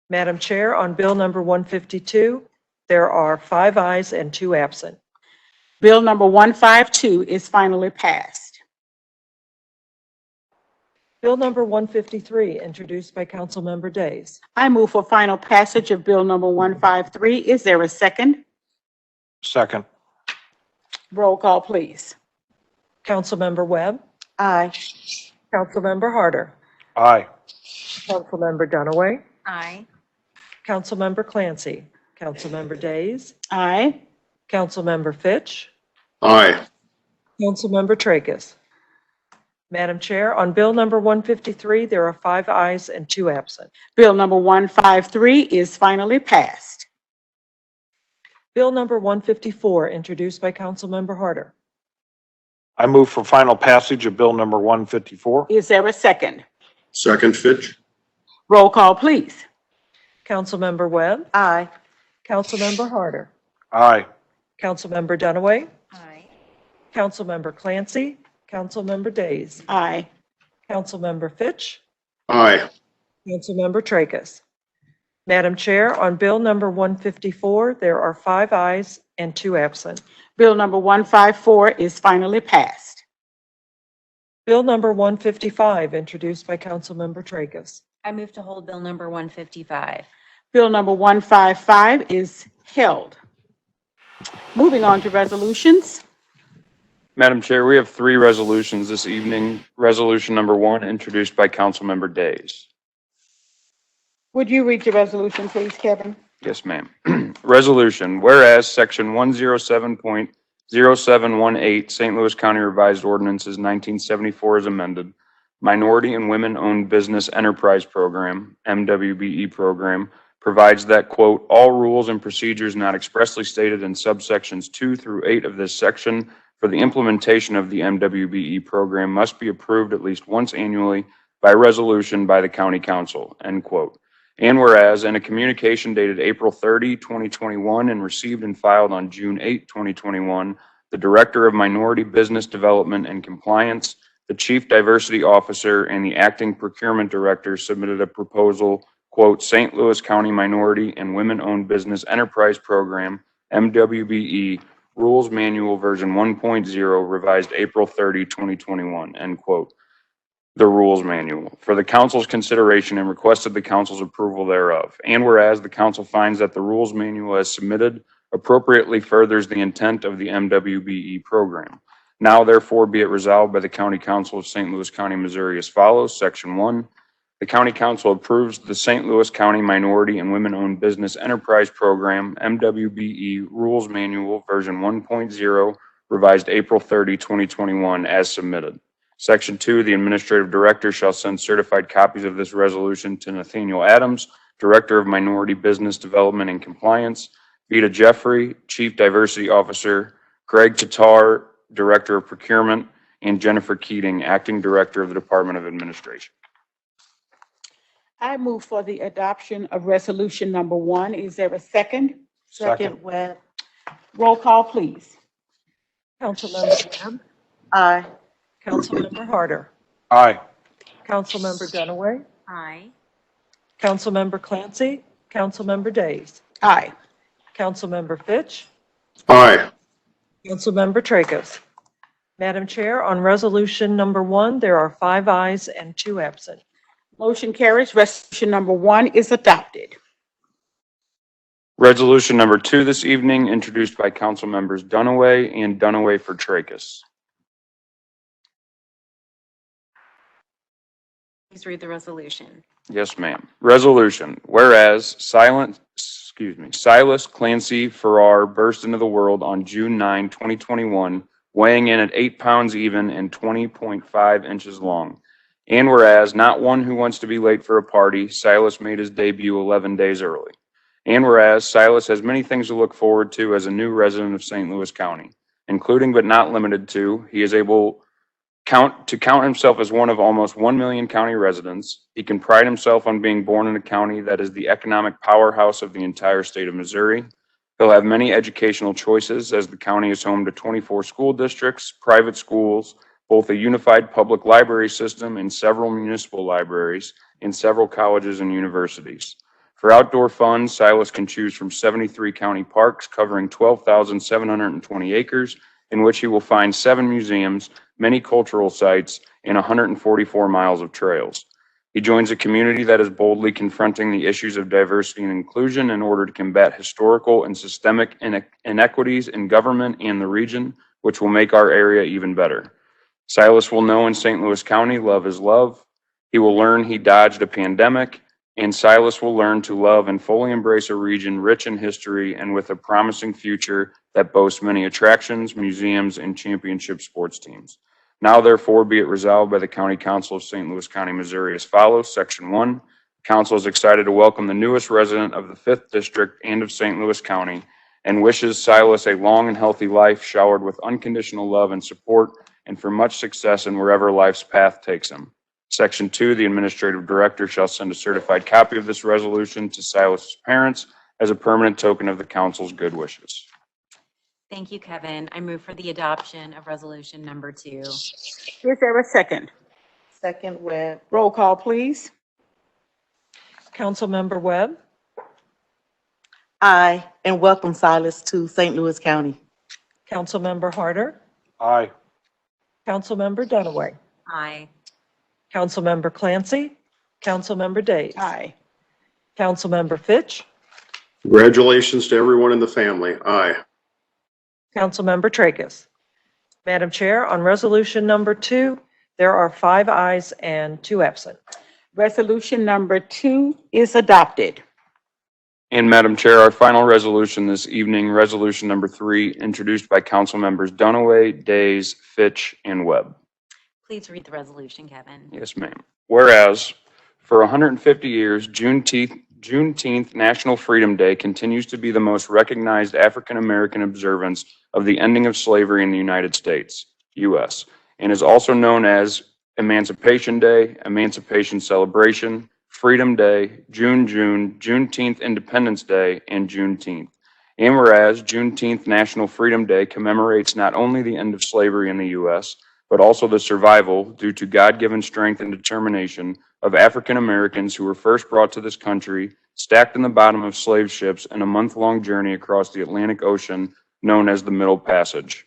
Madam Chair, on Bill number 152, there are 5 ayes and 2 absent. Bill number 152 is finally passed. Bill number 153, introduced by Councilmember Days. I move for final passage of Bill number 153. Is there a second? Second. Roll call, please. Councilmember Webb. Aye. Councilmember Harder. Aye. Councilmember Dunaway. Aye. Councilmember Clancy. Councilmember Days. Aye. Councilmember Fitch. Aye. Councilmember Tracus. Madam Chair, on Bill number 153, there are 5 ayes and 2 absent. Bill number 153 is finally passed. Bill number 154, introduced by Councilmember Harder. I move for final passage of Bill number 154. Is there a second? Second, Fitch. Roll call, please. Councilmember Webb. Aye. Councilmember Harder. Aye. Councilmember Dunaway. Aye. Councilmember Clancy. Councilmember Days. Aye. Councilmember Fitch. Aye. Councilmember Tracus. Madam Chair, on Bill number 154, there are 5 ayes and 2 absent. Bill number 154 is finally passed. Bill number 155, introduced by Councilmember Tracus. I move to hold Bill number 155. Bill number 155 is held. Moving on to resolutions. Madam Chair, we have 3 resolutions this evening. Resolution number 1, introduced by Councilmember Days. Would you read your resolution, please, Kevin? Yes, ma'am. Resolution, whereas Section 107.0718 St. Louis County Revised Ordinances 1974 is amended, Minority and Women-Owned Business Enterprise Program, MWBE program, provides that, quote, all rules and procedures not expressly stated in subsections 2 through 8 of this section for the implementation of the MWBE program must be approved at least once annually by resolution by the County Council, end quote. And whereas in a communication dated April 30, 2021 and received and filed on June 8, 2021, the Director of Minority Business Development and Compliance, the Chief Diversity Officer, and the Acting Procurement Director submitted a proposal, quote, St. Louis County Minority and Women-Owned Business Enterprise Program, MWBE, Rules Manual version 1.0, revised April 30, 2021, end quote. The Rules Manual for the Council's consideration and requested the Council's approval thereof. And whereas the Council finds that the Rules Manual as submitted appropriately furthers the intent of the MWBE program. Now therefore be it resolved by the County Council of St. Louis County, Missouri as follows. Section 1, the County Council approves the St. Louis County Minority and Women-Owned Business Enterprise Program, MWBE Rules Manual version 1.0, revised April 30, 2021 as submitted. Section 2, the Administrative Director shall send certified copies of this resolution to Nathaniel Adams, Director of Minority Business Development and Compliance, Vita Jeffrey, Chief Diversity Officer, Greg Tatar, Director of Procurement, and Jennifer Keating, Acting Director of the Department of Administration. I move for the adoption of resolution number 1. Is there a second? Second, Webb. Roll call, please. Councilmember Webb. Aye. Councilmember Harder. Aye. Councilmember Dunaway. Aye. Councilmember Clancy. Councilmember Days. Aye. Councilmember Fitch. Aye. Councilmember Tracus. Madam Chair, on resolution number 1, there are 5 ayes and 2 absent. Motion carries. Resolution number 1 is adopted. Resolution number 2 this evening, introduced by Council Members Dunaway and Dunaway for Tracus. Please read the resolution. Yes, ma'am. Resolution, whereas Silas Clancy Farrar burst into the world on June 9, 2021, weighing in at 8 pounds even and 20.5 inches long. And whereas not one who wants to be late for a party, Silas made his debut 11 days early. And whereas Silas has many things to look forward to as a new resident of St. Louis County, including but not limited to, he is able to count himself as one of almost 1 million county residents. He can pride himself on being born in a county that is the economic powerhouse of the entire state of Missouri. He'll have many educational choices as the county is home to 24 school districts, private schools, both a unified public library system and several municipal libraries, and several colleges and universities. For outdoor fun, Silas can choose from 73 county parks covering 12,720 acres, in which he will find 7 museums, many cultural sites, and 144 miles of trails. He joins a community that is boldly confronting the issues of diversity and inclusion in order to combat historical and systemic inequities in government and the region, which will make our area even better. Silas will know in St. Louis County, love is love. He will learn he dodged a pandemic, and Silas will learn to love and fully embrace a region rich in history and with a promising future that boasts many attractions, museums, and championship sports teams. Now therefore be it resolved by the County Council of St. Louis County, Missouri as follows. Section 1, Council is excited to welcome the newest resident of the 5th District and of St. Louis County and wishes Silas a long and healthy life showered with unconditional love and support and for much success in wherever life's path takes him. Section 2, the Administrative Director shall send a certified copy of this resolution to Silas's parents as a permanent token of the Council's good wishes. Thank you, Kevin. I move for the adoption of resolution number 2. Is there a second? Second, Webb. Roll call, please. Councilmember Webb, Aye, and welcome Silas to St. Louis County. Councilmember Harder, Aye. Councilmember Dunaway, Aye. Councilmember Clancy, Councilmember Days. Aye. Councilmember Fitch, Congratulations to everyone in the family. Aye. Councilmember Tracus. Madam Chair, on resolution number 2, there are 5 ayes and 2 absent. Resolution number 2 is adopted. And Madam Chair, our final resolution this evening, resolution number 3, introduced by Council members Dunaway, Days, Fitch, and Webb. Please read the resolution, Kevin. Yes, ma'am. Whereas for 150 years, Juneteenth National Freedom Day continues to be the most recognized African American observance of the ending of slavery in the United States, U.S., and is also known as Emancipation Day, Emancipation Celebration, Freedom Day, Juneteenth Independence Day, and Juneteenth. And whereas Juneteenth National Freedom Day commemorates not only the end of slavery in the U.S., but also the survival, due to God-given strength and determination, of African Americans who were first brought to this country, stacked in the bottom of slave ships in a month-long journey across the Atlantic Ocean known as the Middle Passage.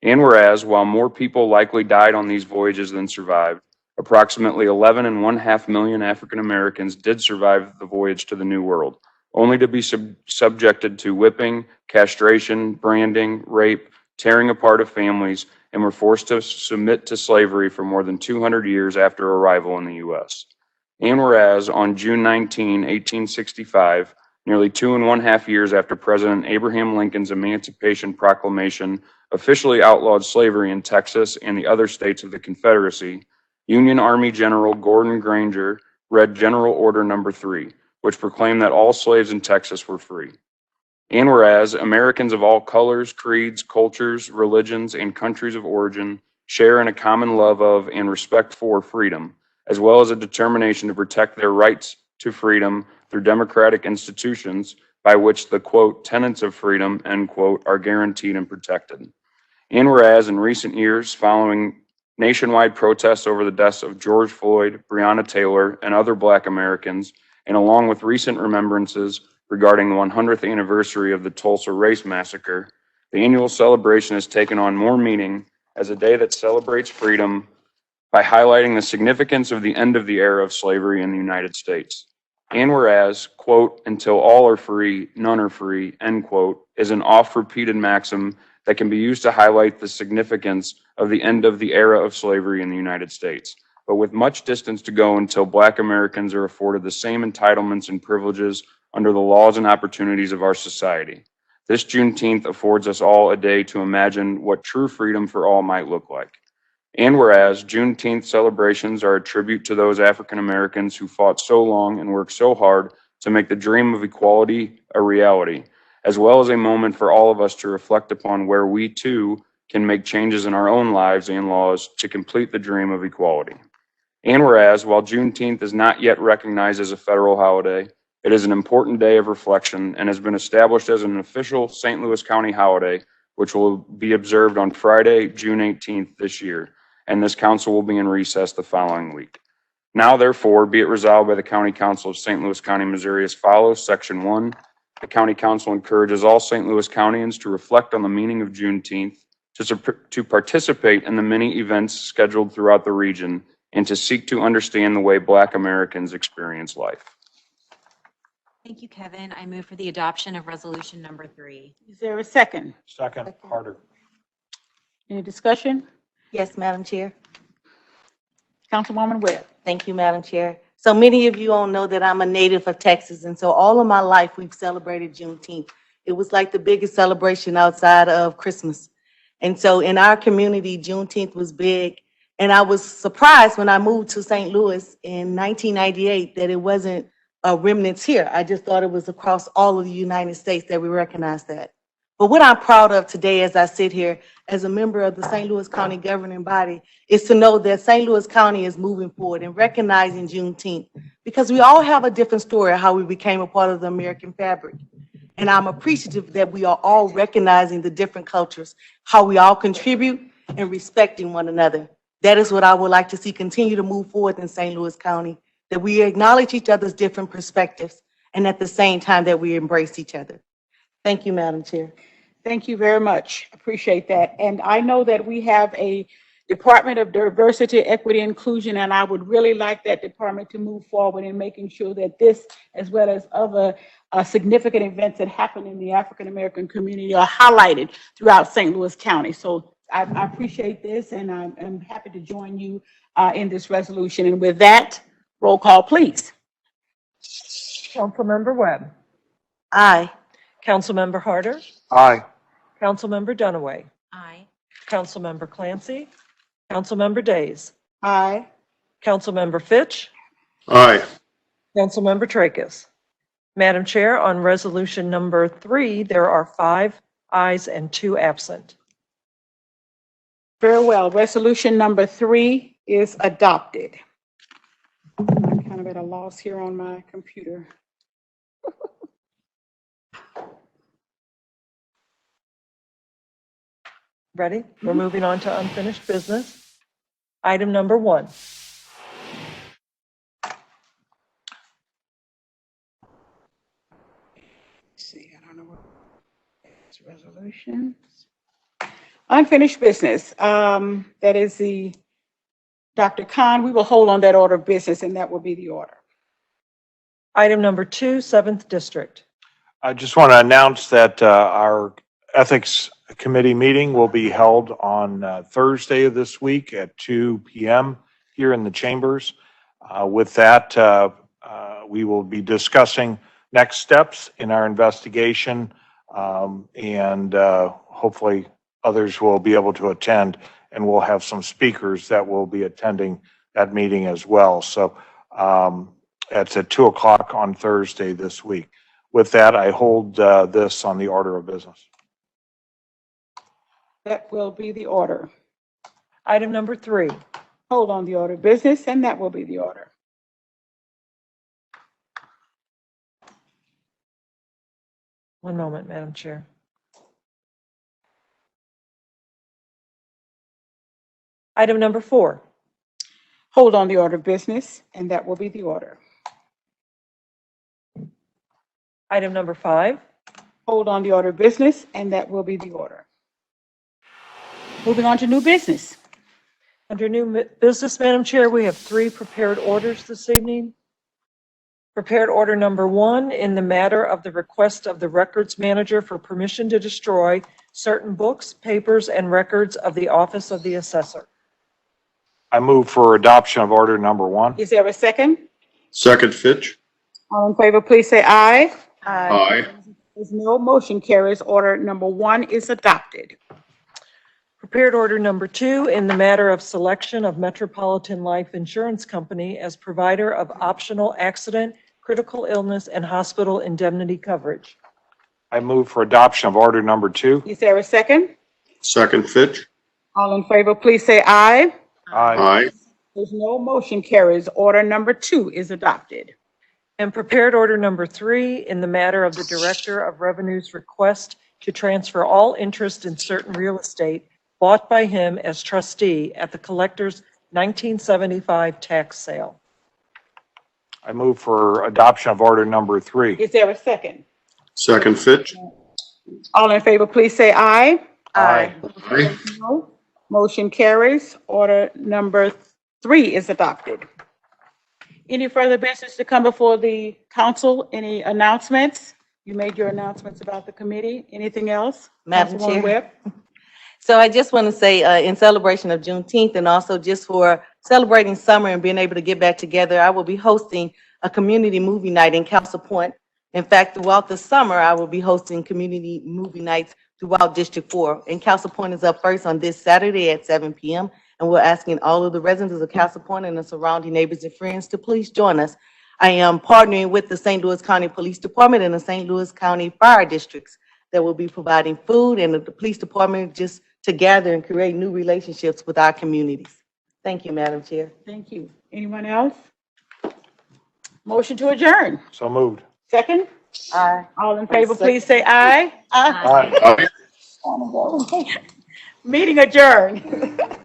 And whereas, while more people likely died on these voyages than survived, approximately 11.5 million African Americans did survive the voyage to the New World, only to be subjected to whipping, castration, branding, rape, tearing apart of families, and were forced to submit to slavery for more than 200 years after arrival in the U.S. And whereas on June 19, 1865, nearly 2.5 years after President Abraham Lincoln's Emancipation Proclamation officially outlawed slavery in Texas and the other states of the Confederacy, Union Army General Gordon Granger read General Order Number 3, which proclaimed that all slaves in Texas were free. And whereas Americans of all colors, creeds, cultures, religions, and countries of origin share in a common love of and respect for freedom, as well as a determination to protect their rights to freedom through democratic institutions by which the, quote, tenets of freedom, end quote, are guaranteed and protected. And whereas in recent years, following nationwide protests over the deaths of George Floyd, Breonna Taylor, and other Black Americans, and along with recent remembrances regarding the 100th anniversary of the Tulsa Race Massacre, the annual celebration has taken on more meaning as a day that celebrates freedom by highlighting the significance of the end of the era of slavery in the United States. And whereas, quote, until all are free, none are free, end quote, is an oft-repeated maxim that can be used to highlight the significance of the end of the era of slavery in the United States. But with much distance to go until Black Americans are afforded the same entitlements and privileges under the laws and opportunities of our society. This Juneteenth affords us all a day to imagine what true freedom for all might look like. And whereas Juneteenth celebrations are a tribute to those African Americans who fought so long and worked so hard to make the dream of equality a reality, as well as a moment for all of us to reflect upon where we too can make changes in our own lives and laws to complete the dream of equality. And whereas, while Juneteenth is not yet recognized as a federal holiday, it is an important day of reflection and has been established as an official St. Louis County holiday, which will be observed on Friday, June 18th this year, and this council will be in recess the following week. Now, therefore, be it resolved by the County Council of St. Louis County, Missouri as follows. Section 1, the County Council encourages all St. Louis Countyans to reflect on the meaning of Juneteenth, to participate in the many events scheduled throughout the region, and to seek to understand the way Black Americans experience life. Thank you, Kevin. I move for the adoption of resolution number 3. Is there a second? Second, Harder. Any discussion? Yes, Madam Chair. Councilwoman Webb. Thank you, Madam Chair. So many of you all know that I'm a native of Texas, and so all of my life, we've celebrated Juneteenth. It was like the biggest celebration outside of Christmas. And so in our community, Juneteenth was big. And I was surprised when I moved to St. Louis in 1998 that it wasn't remnants here. I just thought it was across all of the United States that we recognized that. But what I'm proud of today as I sit here as a member of the St. Louis County governing body is to know that St. Louis County is moving forward and recognizing Juneteenth, because we all have a different story of how we became a part of the American fabric. And I'm appreciative that we are all recognizing the different cultures, how we all contribute and respecting one another. That is what I would like to see continue to move forward in St. Louis County, that we acknowledge each other's different perspectives and at the same time that we embrace each other. Thank you, Madam Chair. Thank you very much. Appreciate that. And I know that we have a Department of Diversity, Equity, Inclusion, and I would really like that department to move forward in making sure that this, as well as other significant events that happen in the African-American community, are highlighted throughout St. Louis County. So I appreciate this, and I'm happy to join you in this resolution. And with that, roll call, please. Councilmember Webb. Aye. Councilmember Harder. Aye. Councilmember Dunaway. Aye. Councilmember Clancy. Councilmember Days. Aye. Councilmember Fitch. Aye. Councilmember Tracus. Madam Chair, on resolution number 3, there are 5 ayes and 2 absent. Very well. Resolution number 3 is adopted. I'm kind of at a loss here on my computer. Ready? We're moving on to unfinished business. Item number 1. Let's see, I don't know what it's resolutions. Unfinished business. That is the Dr. Khan. We will hold on that order of business, and that will be the order. Item number 2, 7th District. I just want to announce that our Ethics Committee meeting will be held on Thursday of this week at 2 p.m. here in the chambers. With that, we will be discussing next steps in our investigation, and hopefully others will be able to attend, and we'll have some speakers that will be attending that meeting as well. So it's at 2 o'clock on Thursday this week. With that, I hold this on the order of business. That will be the order. Item number 3. Hold on the order of business, and that will be the order. One moment, Madam Chair. Item number 4. Hold on the order of business, and that will be the order. Item number 5. Hold on the order of business, and that will be the order. Moving on to new business. Under new business, Madam Chair, we have 3 prepared orders this evening. Prepared order number 1, in the matter of the request of the records manager for permission to destroy certain books, papers, and records of the Office of the Assessor. I move for adoption of order number 1. Is there a second? Second, Fitch. All in favor, please say aye. Aye. There's no motion carries. Order number 1 is adopted. Prepared order number 2, in the matter of selection of Metropolitan Life Insurance Company as provider of optional accident, critical illness, and hospital indemnity coverage. I move for adoption of order number 2. Is there a second? Second, Fitch. All in favor, please say aye. Aye. There's no motion carries. Order number 2 is adopted. And prepared order number 3, in the matter of the Director of Revenue's request to transfer all interest in certain real estate bought by him as trustee at the collector's 1975 tax sale. I move for adoption of order number 3. Is there a second? Second, Fitch. All in favor, please say aye. Aye. Aye. No. Motion carries. Order number 3 is adopted. Any further business to come before the council? Any announcements? You made your announcements about the committee. Anything else? Madam Councilwoman Chair. Webb? So I just want to say, in celebration of Juneteenth and also just for celebrating summer and being able to get back together, I will be hosting a community movie night in Council Point. In fact, throughout the summer, I will be hosting community movie nights throughout District 4. And Council Point is up first on this Saturday at 7 p.m. And we're asking all of the residents of Council Point and the surrounding neighbors and friends to please join us. I am partnering with the St. Louis County Police Department and the St. Louis County Fire Districts that will be providing food, and the police department just to gather and create new relationships with our communities. Thank you, Madam Chair. Thank you. Anyone else? Motion to adjourn. So moved. Second? Aye. All in favor, please say aye. Aye. Aye. Meeting adjourned.